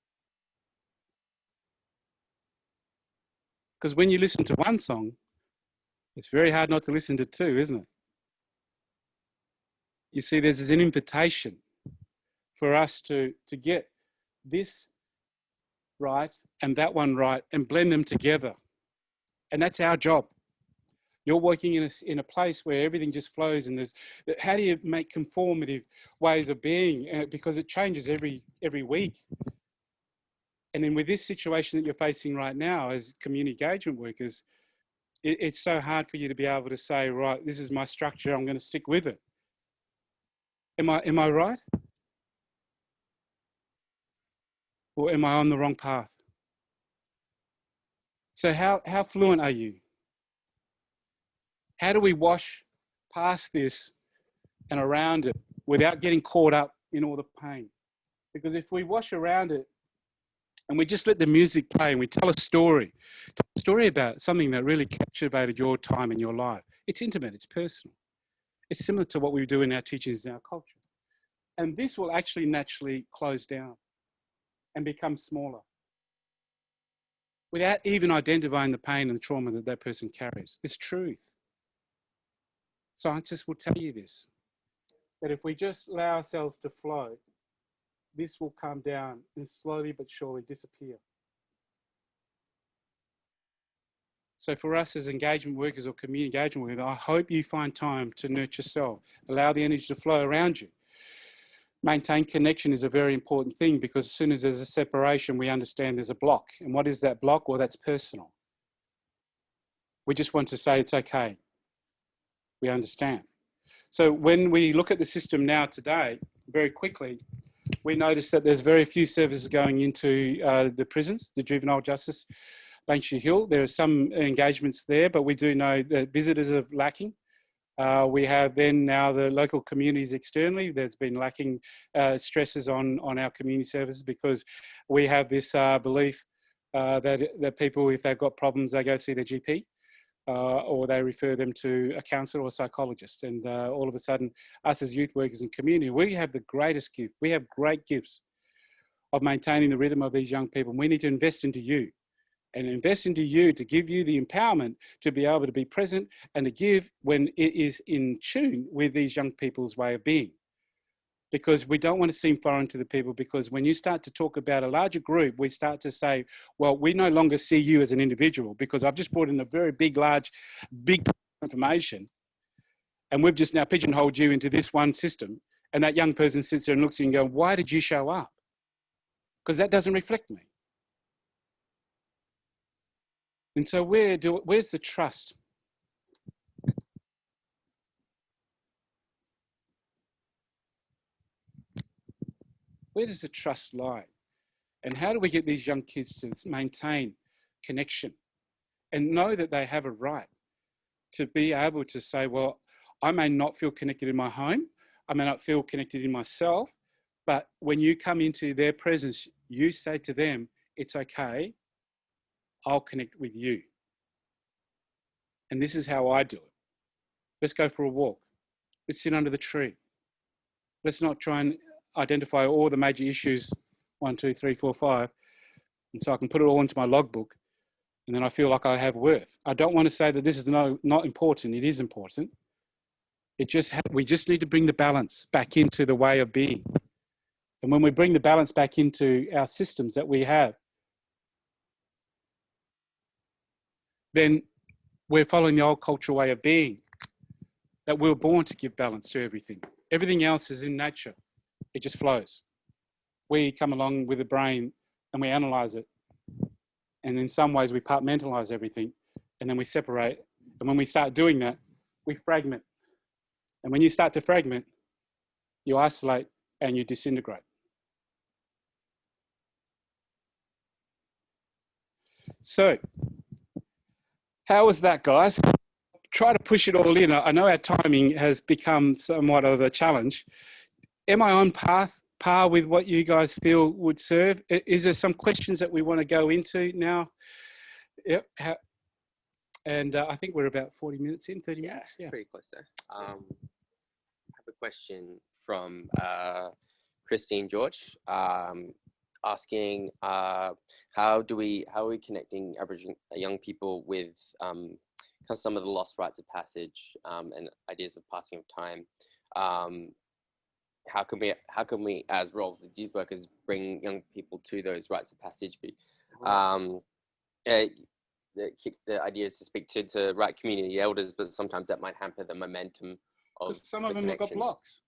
B: Because when you listen to one song, it's very hard not to listen to two, isn't it? You see, there's an invitation for us to get this right and that one right and blend them together. And that's our job. You're working in a place where everything just flows and there's, how do you make conformative ways of being? Because it changes every week. And then with this situation that you're facing right now as community engagement workers, it's so hard for you to be able to say, right, this is my structure, I'm going to stick with it. Am I right? Or am I on the wrong path? So how fluent are you? How do we wash past this and around it without getting caught up in all the pain? Because if we wash around it and we just let the music play and we tell a story about something that really captivated your time in your life, it's intimate, it's personal. It's similar to what we do in our teachings in our culture. And this will actually naturally close down and become smaller without even identifying the pain and the trauma that that person carries. It's truth. Scientists will tell you this, that if we just allow ourselves to flow, this will come down and slowly but surely disappear. So for us as engagement workers or community engagement workers, I hope you find time to nurture self, allow the energy to flow around you. Maintain connection is a very important thing because as soon as there's a separation, we understand there's a block. And what is that block? Well, that's personal. We just want to say it's okay. We understand. So when we look at the system now today, very quickly, we notice that there's very few services going into the prisons, the juvenile justice, Banksia Hill. There are some engagements there, but we do know that visitors are lacking. We have then now the local communities externally. There's been lacking stresses on our community services because we have this belief that people, if they've got problems, they go see their GP. Or they refer them to a counsellor or a psychologist. And all of a sudden, us as youth workers and community, we have the greatest gift. We have great gifts of maintaining the rhythm of these young people. We need to invest into you and invest into you to give you the empowerment to be able to be present and to give when it is in tune with these young people's way of being. Because we don't want to seem foreign to the people, because when you start to talk about a larger group, we start to say, well, we no longer see you as an individual because I've just brought in a very big information and we've just now pigeonholed you into this one system. And that young person sits there and looks at you and goes, why did you show up? Because that doesn't reflect me. And so where's the trust? Where does the trust lie? And how do we get these young kids to maintain connection and know that they have a right to be able to say, well, I may not feel connected in my home, I may not feel connected in myself, but when you come into their presence, you say to them, it's okay, I'll connect with you. And this is how I do it. Let's go for a walk. Let's sit under the tree. Let's not try and identify all the major issues, 1, 2, 3, 4, 5, and so I can put it all into my logbook, and then I feel like I have worth. I don't want to say that this is not important. It is important. We just need to bring the balance back into the way of being. And when we bring the balance back into our systems that we have, then we're following the old cultural way of being, that we were born to give balance to everything. Everything else is in nature. It just flows. We come along with the brain and we analyze it. And in some ways we compartmentalize everything and then we separate. And when we start doing that, we fragment. And when you start to fragment, you isolate and you disintegrate. So, how was that, guys? Try to push it all in. I know our timing has become somewhat of a challenge. Am I on par with what you guys feel would serve? Is there some questions that we want to go into now? Yep. And I think we're about 40 minutes in, 30 minutes?
A: Yeah, pretty close there. I have a question from Christine George, asking how are we connecting Aboriginal young people with some of the lost rites of passage and ideas of passing of time. How can we as roles as youth workers bring young people to those rites of passage? The idea is to speak to right community elders, but sometimes that might hamper the momentum of
B: some of
A: the
B: them have got
A: connection.
B: blocks.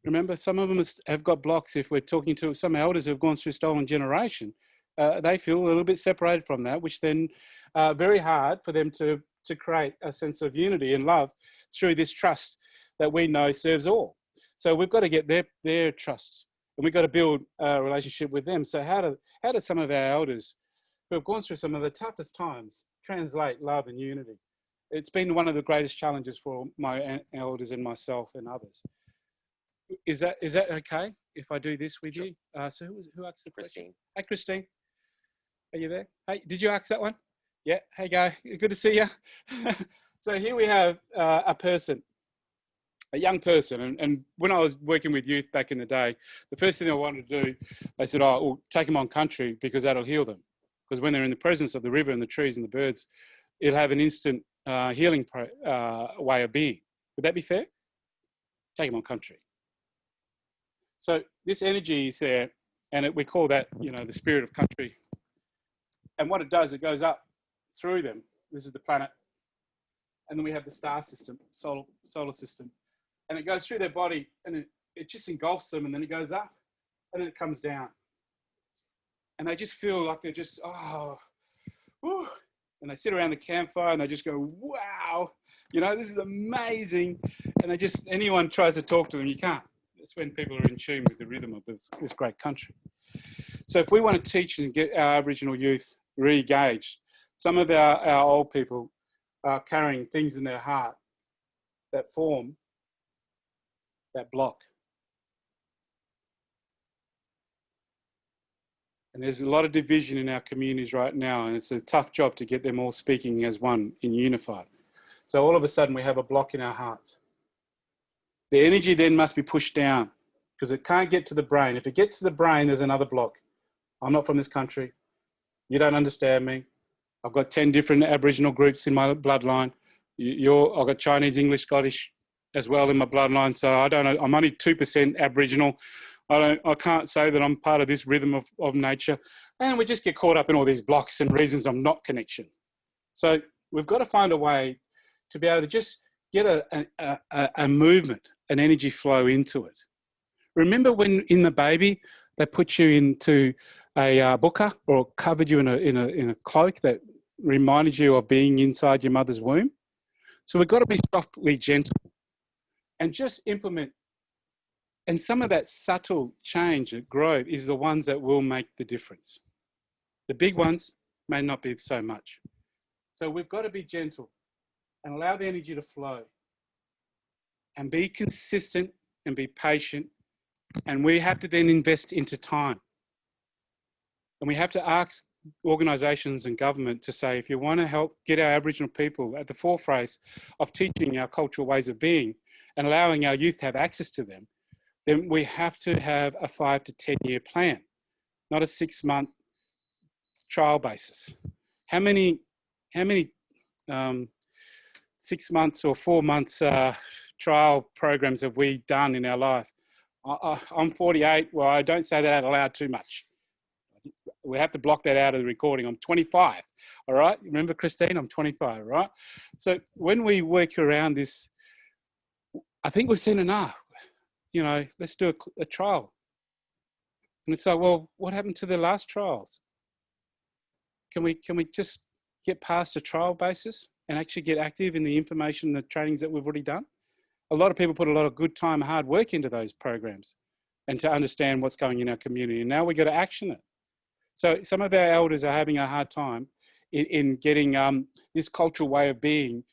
B: Remember, some of them have got blocks. If we're talking to some elders who have gone through stolen generation, they feel a little bit separated from that, which then very hard for them to create a sense of unity and love through this trust that we know serves all. So we've got to get their trust, and we've got to build a relationship with them. So how do some of our elders who have gone through some of the toughest times translate love and unity? It's been one of the greatest challenges for my elders and myself and others. Is that okay if I do this with you? So who asked the question? Hey, Christine. Are you there? Hey, did you ask that one? Yeah. Hey, guy. Good to see you. So here we have a young person. And when I was working with youth back in the day, the first thing I wanted to do, they said, oh, well, take them on country because that'll heal them. Because when they're in the presence of the river and the trees and the birds, it'll have an instant healing way of being. Would that be fair? Take them on country. So this energy is there, and we call that, the spirit of country. And what it does, it goes up through them. This is the planet. And then we have the star system, solar system. And it goes through their body, and it just engulfs them, and then it goes up, and then it comes down. And they just feel like they're just, whew. And they sit around the campfire, and they just go, wow, this is amazing. And anyone tries to talk to them, you can't. It's when people are in tune with the rhythm of this great country. So if we want to teach and get our Aboriginal youth re-engaged, some of our old people are carrying things in their heart that form that block. And there's a lot of division in our communities right now, and it's a tough job to get them all speaking as one and unified. So all of a sudden we have a block in our hearts. The energy then must be pushed down because it can't get to the brain. If it gets to the brain, there's another block. I'm not from this country. You don't understand me. I've got 10 different Aboriginal groups in my bloodline. I've got Chinese, English, Scottish as well in my bloodline. So I'm only 2% Aboriginal. I can't say that I'm part of this rhythm of nature. And we just get caught up in all these blocks and reasons of not connection. So we've got to find a way to be able to just get a movement, an energy flow into it. Remember when in the baby, they put you into a buka or covered you in a cloak that reminded you of being inside your mother's womb? So we've got to be softly gentle and just implement And some of that subtle change and growth is the ones that will make the difference. The big ones may not be so much. So we've got to be gentle and allow the energy to flow and be consistent and be patient. And we have to then invest into time. And we have to ask organisations and government to say, if you want to help get our Aboriginal people at the forefront of teaching our cultural ways of being and allowing our youth to have access to them, then we have to have a 5 to 10 year plan, not a 6-month trial basis. How many 6 months or 4 months trial programs have we done in our life? I'm 48. Well, I don't say that out loud too much. We have to block that out of the recording. I'm 25, all right? Remember, Christine, I'm 25, right? So when we work around this, I think we've seen enough. You know, let's do a trial. And it's like, well, what happened to the last trials? Can we just get past a trial basis and actually get active in the information, the trainings that we've already done? A lot of people put a lot of good time, hard work into those programs and to understand what's going in our community. And now we've got to action it. So some of our elders are having a hard time in getting this cultural way of being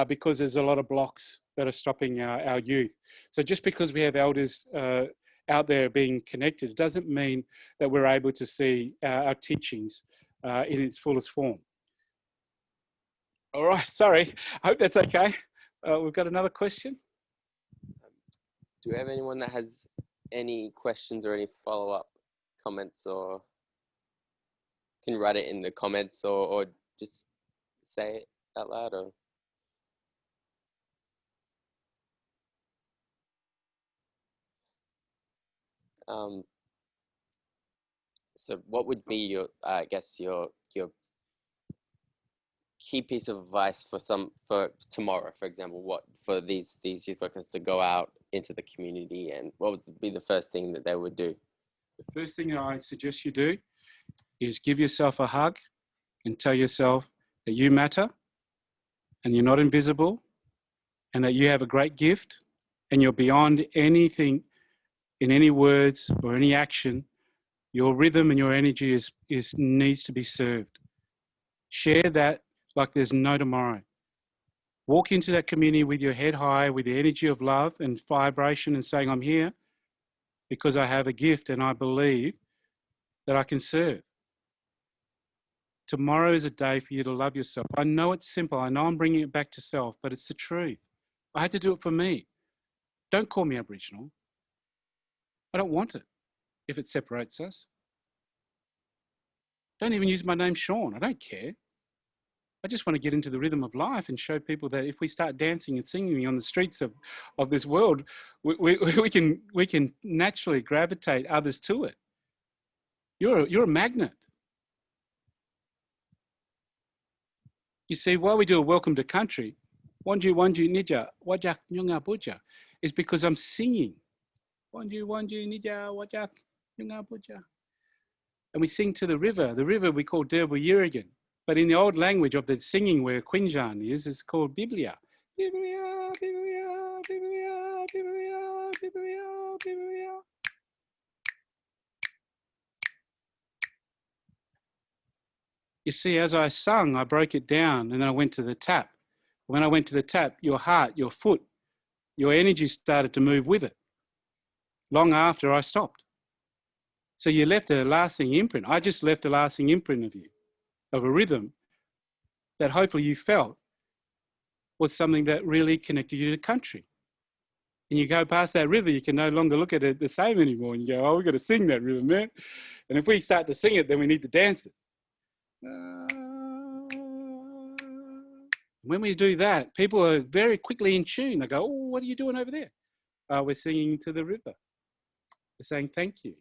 B: because there's a lot of blocks that are stopping our youth. So just because we have elders out there being connected, doesn't mean that we're able to see our teachings in its fullest form. All right, sorry, I hope that's okay. We've got another question.
A: Do we have anyone that has any questions or any follow-up comments, or can write it in the comments or just say it out loud? Or so what would be your, I guess, your key piece of advice for tomorrow, for example, what for these youth workers to go out into the community, and what would be the first thing that they would do?
B: The first thing that I suggest you do is give yourself a hug and tell yourself that you matter and you're not invisible and that you have a great gift and you're beyond anything in any words or any action. Your rhythm and your energy needs to be served. Share that like there's no tomorrow. Walk into that community with your head high, with the energy of love and vibration, and saying, I'm here because I have a gift and I believe that I can serve. Tomorrow is a day for you to love yourself. I know it's simple. I know I'm bringing it back to self, but it's the truth. I had to do it for me. Don't call me Aboriginal. I don't want it if it separates us. Don't even use my name, Shaun. I don't care. I just want to get into the rhythm of life and show people that if we start dancing and singing on the streets of this world, we can naturally gravitate others to it. You're a magnet. You see, why we do a welcome to country, Wanju Wanju Nija Wajak Nyunga Buja, is because I'm singing. Wanju Wanju Nija Wajak Nyunga Buja. And we sing to the river. The river we call Derbu Yirigan. But in the old language of the singing where Quinjan is, it's called Biblia. Biblia, Biblia, Biblia, Biblia, Biblia, Biblia. You see, as I sung, I broke it down and then I went to the tap. When I went to the tap, your heart, your foot, your energy started to move with it long after I stopped. So you left a lasting imprint. I just left a lasting imprint of you, of a rhythm that hopefully you felt was something that really connected you to the country. And you go past that river, you can no longer look at it the same anymore. And you go, oh, we've got to sing that river, man. And if we start to sing it, then we need to dance it. When we do that, people are very quickly in tune. They go, oh, what are you doing over there? We're singing to the river. We're saying thank you,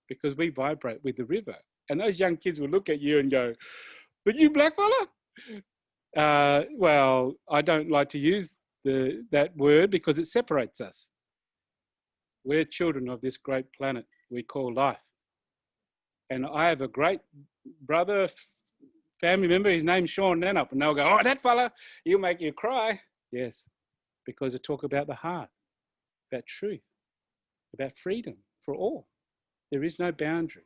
B: because we vibrate with the river. And those young kids will look at you and go, but you black fella? Well, I don't like to use that word because it separates us. We're children of this great planet we call life. And I have a great brother, family member, his name's Shaun Nannup, and they'll go, oh, that fella, he'll make you cry. Yes, because they talk about the heart, that truth. about freedom for all. There is no boundary.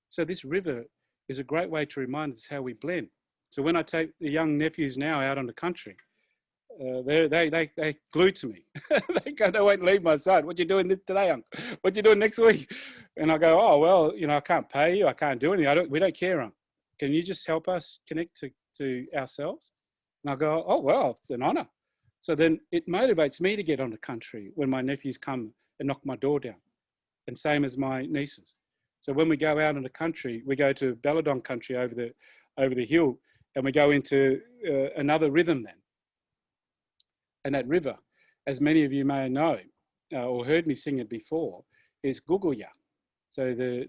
B: So this river is a great way to remind us how we blend. So when I take the young nephews now out on the country, they glued to me. They won't leave my side. What you doing today, Uncle? What you doing next week? And I go, oh, well, you know, I can't pay you. I can't do anything. We don't care, Uncle. Can you just help us connect to ourselves? And I go, oh, well, it's an honor. So then it motivates me to get on the country when my nephews come and knock my door down, and same as my nieces. So when we go out in the country, we go to Belladong country over the hill, and we go into another rhythm then. And that river, as many of you may know or heard me sing it before, is Guguya. So the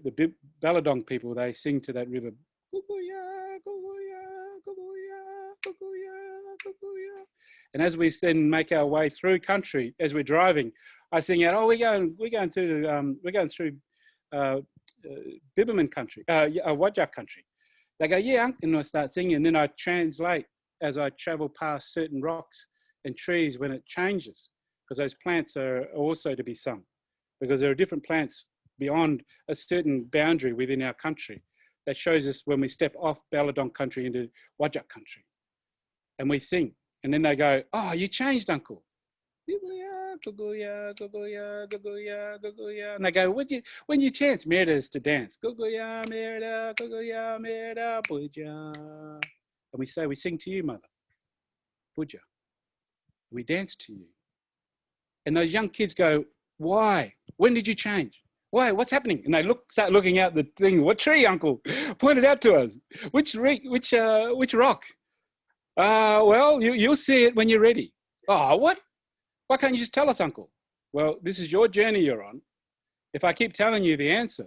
B: Belladong people, they sing to that river, Guguya, Guguya, Guguya, Guguya, Guguya. And as we then make our way through country, as we're driving, I sing out, oh, we're going through Biberman country, Wajak country. They go, yeah, and I start singing, and then I translate as I travel past certain rocks and trees when it changes, because those plants are also to be sung, because there are different plants beyond a certain boundary within our country that shows us when we step off Belladong country into Wajak country, and we sing, and then they go, oh, you changed, Uncle. Guguya, Guguya, Guguya, Guguya. And they go, when you chant, Merda's to dance. Guguya, Merda, Guguya, Merda, Puja. And we say, we sing to you, Mother. Puja. We dance to you. And those young kids go, why? When did you change? Why? What's happening? And they start looking out the thing. What tree, Uncle? Point it out to us. Which rock? Well, you'll see it when you're ready. Oh, what? Why can't you just tell us, Uncle? Well, this is your journey you're on. If I keep telling you the answer,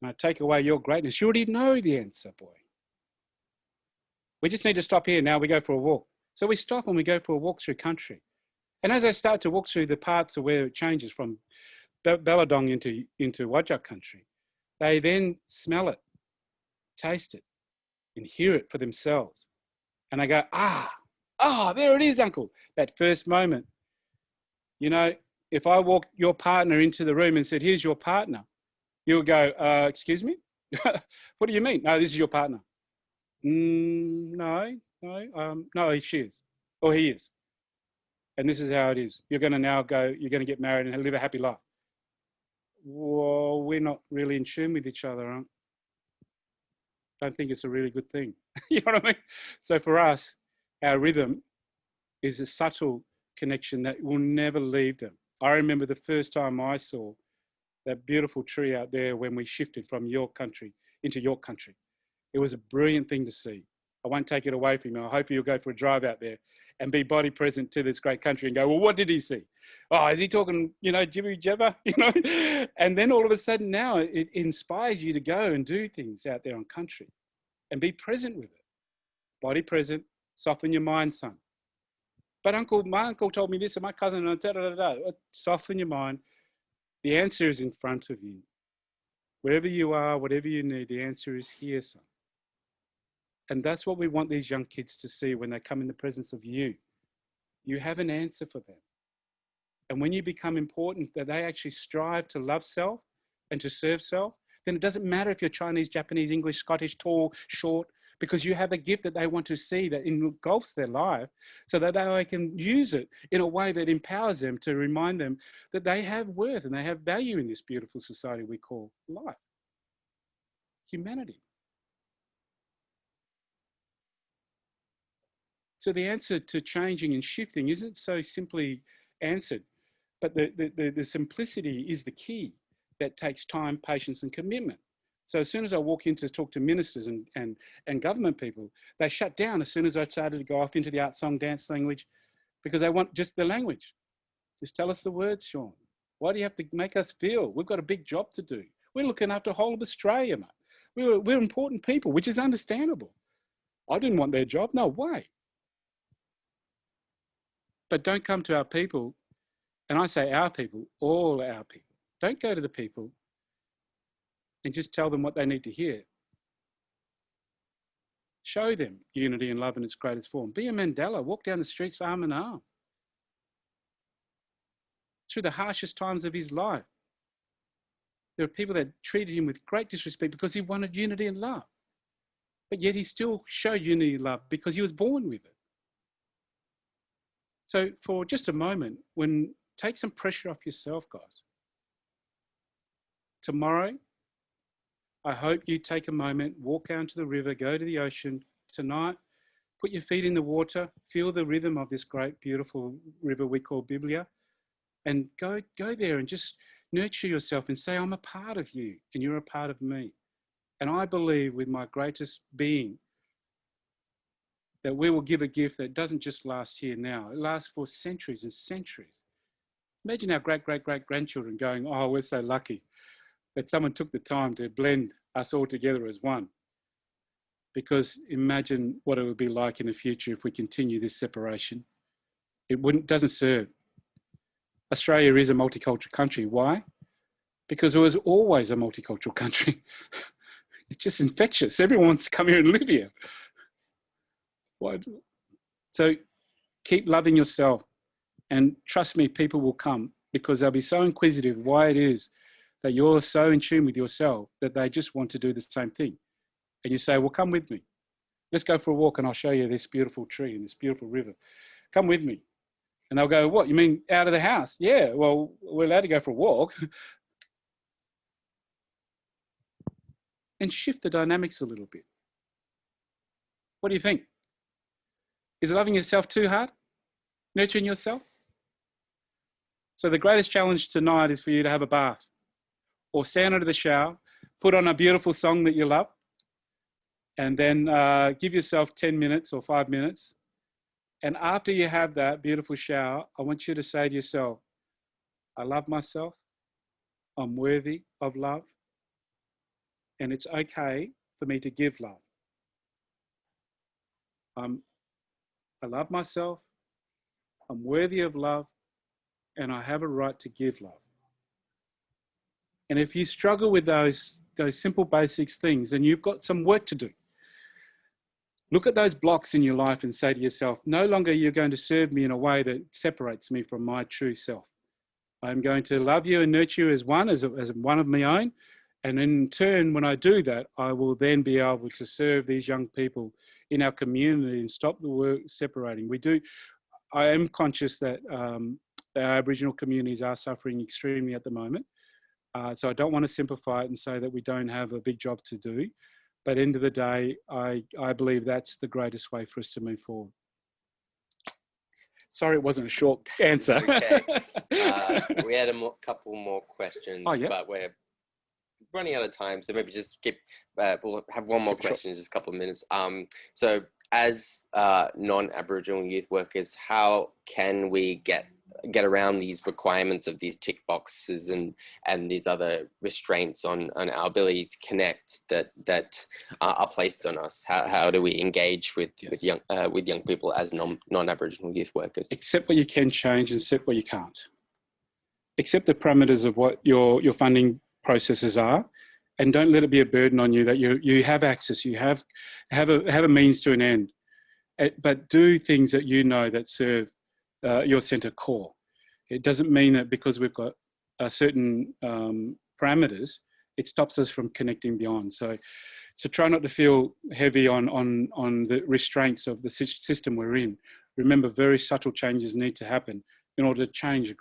B: and I take away your greatness, you already know the answer, boy. We just need to stop here. Now we go for a walk. So we stop and we go for a walk through country. And as I start to walk through the parts of where it changes from Belladong into Wajak country, they then smell it, taste it, and hear it for themselves. And I go, there it is, Uncle. That first moment. You know, if I walked your partner into the room and said, here's your partner, you'll go, excuse me? What do you mean? No, this is your partner. No, she is, or he is. And this is how it is. You're going to now go, you're going to get married and live a happy life. Well, we're not really in tune with each other, huh? Don't think it's a really good thing. You know what I mean? So for us, our rhythm is a subtle connection that will never leave them. I remember the first time I saw that beautiful tree out there when we shifted from your country into your country. It was a brilliant thing to see. I won't take it away from you. I hope you'll go for a drive out there and be body present to this great country and go, well, what did he see? Oh, is he talking, jibber jabber, And then all of a sudden now it inspires you to go and do things out there on country and be present with it. Body present, soften your mind, son. But my uncle told me this, and my cousin, soften your mind. The answer is in front of you. Wherever you are, whatever you need, the answer is here, son. And that's what we want these young kids to see when they come in the presence of you. You have an answer for them. And when you become important, that they actually strive to love self and to serve self, then it doesn't matter if you're Chinese, Japanese, English, Scottish, tall, short, because you have a gift that they want to see that engulfs their life so that they can use it in a way that empowers them to remind them that they have worth and they have value in this beautiful society we call life, humanity. So the answer to changing and shifting isn't so simply answered, but the simplicity is the key that takes time, patience, and commitment. So as soon as I walk in to talk to ministers and government people, they shut down as soon as I started to go off into the art, song, dance language, because they want just the language. Just tell us the words, Shaun. Why do you have to make us feel? We've got a big job to do. We're looking after the whole of Australia, mate. We're important people, which is understandable. I didn't want their job, no way. But don't come to our people, and I say our people, all our people. Don't go to the people and just tell them what they need to hear. Show them unity and love in its greatest form. Be a Mandela, walk down the streets arm in arm. through the harshest times of his life. There are people that treated him with great disrespect because he wanted unity and love. But yet he still showed unity and love because he was born with it. So for just a moment, take some pressure off yourself, guys. Tomorrow, I hope you take a moment, walk down to the river, go to the ocean. Tonight, put your feet in the water, feel the rhythm of this great, beautiful river we call Biblia, and go there and just nurture yourself and say, I'm a part of you and you're a part of me. And I believe with my greatest being that we will give a gift that doesn't just last here now. It lasts for centuries and centuries. Imagine our great-great-great-grandchildren going, oh, we're so lucky that someone took the time to blend us all together as one. Because imagine what it would be like in the future if we continue this separation. It doesn't serve. Australia is a multicultural country. Why? Because it was always a multicultural country. It's just infectious. Everyone wants to come here and live here. Why? So keep loving yourself, and trust me, people will come because they'll be so inquisitive why it is that you're so in tune with yourself that they just want to do the same thing. And you say, well, come with me. Let's go for a walk and I'll show you this beautiful tree and this beautiful river. Come with me. And they'll go, what, you mean out of the house? Yeah, well, we're allowed to go for a walk. And shift the dynamics a little bit. What do you think? Is loving yourself too hard? Nurturing yourself? So the greatest challenge tonight is for you to have a bath or stand under the shower, put on a beautiful song that you love, and then give yourself 10 minutes or 5 minutes. And after you have that beautiful shower, I want you to say to yourself, I love myself. I'm worthy of love. And it's okay for me to give love. I love myself. I'm worthy of love. And I have a right to give love. And if you struggle with those simple basics things, then you've got some work to do. Look at those blocks in your life and say to yourself, no longer you're going to serve me in a way that separates me from my true self. I'm going to love you and nurture you as one of my own. And in turn, when I do that, I will then be able to serve these young people in our community and stop the work separating. I am conscious that our Aboriginal communities are suffering extremely at the moment. So I don't want to simplify it and say that we don't have a big job to do. But end of the day, I believe that's the greatest way for us to move forward. Sorry, it wasn't a short answer.
A: Okay. We had a couple more questions,
B: oh, yeah?
A: But we're running out of time. So maybe just we'll have one more question in just a couple of minutes. So as non-Aboriginal youth workers, how can we get around these requirements of these tick boxes and these other restraints on our ability to connect that are placed on us? How do we engage with young people as non-Aboriginal youth workers?
B: Accept what you can change and accept what you can't. Accept the parameters of what your funding processes are, and don't let it be a burden on you that you have access, you have a means to an end, but do things that you know that serve your centre core. It doesn't mean that because we've got certain parameters, it stops us from connecting beyond. So try not to feel heavy on the restraints of the system we're in. Remember, very subtle changes need to happen in order to change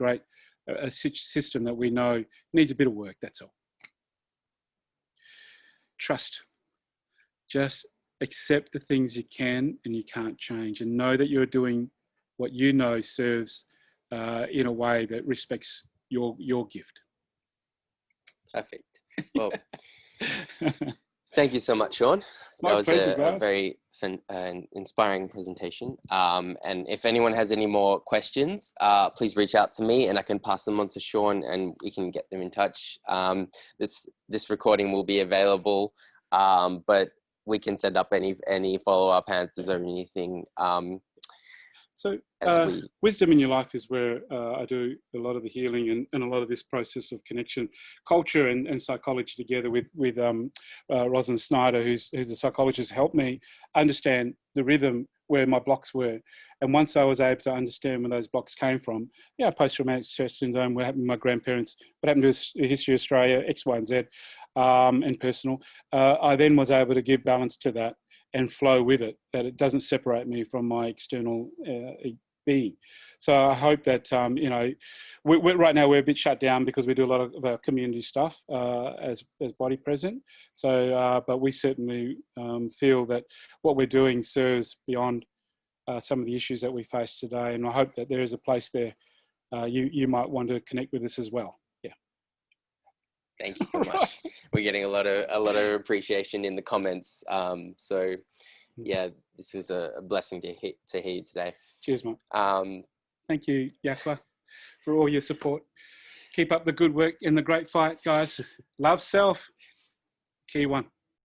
B: a system that we know needs a bit of work, that's all. Trust. Just accept the things you can and you can't change, and know that you're doing what you know serves in a way that respects your gift.
A: Perfect. Well, thank you so much, Shaun. That was a very inspiring presentation. And if anyone has any more questions, please reach out to me and I can pass them on to Shaun and we can get them in touch. This recording will be available, but we can send up any follow-up answers or anything.
B: So wisdom in your life is where I do a lot of the healing and a lot of this process of connection, culture and psychology together with Rosalind Snyder, who's a psychologist, helped me understand the rhythm where my blocks were. And once I was able to understand where those blocks came from, yeah, post-traumatic stress syndrome, what happened to my grandparents, what happened to History of Australia, X, Y, and Z, and personal, I then was able to give balance to that and flow with it, that it doesn't separate me from my external being. So I hope that, you know, right now we're a bit shut down because we do a lot of our community stuff as Body Present. So, but we certainly feel that what we're doing serves beyond some of the issues that we face today. And I hope that there is a place there. You might want to connect with us as well. Yeah.
A: Thank you so much. We're getting a lot of appreciation in the comments. So yeah, this was a blessing to hear today.
B: Cheers, mate. Thank you, YACWA, for all your support. Keep up the good work in the great fight, guys. Love self. Key one.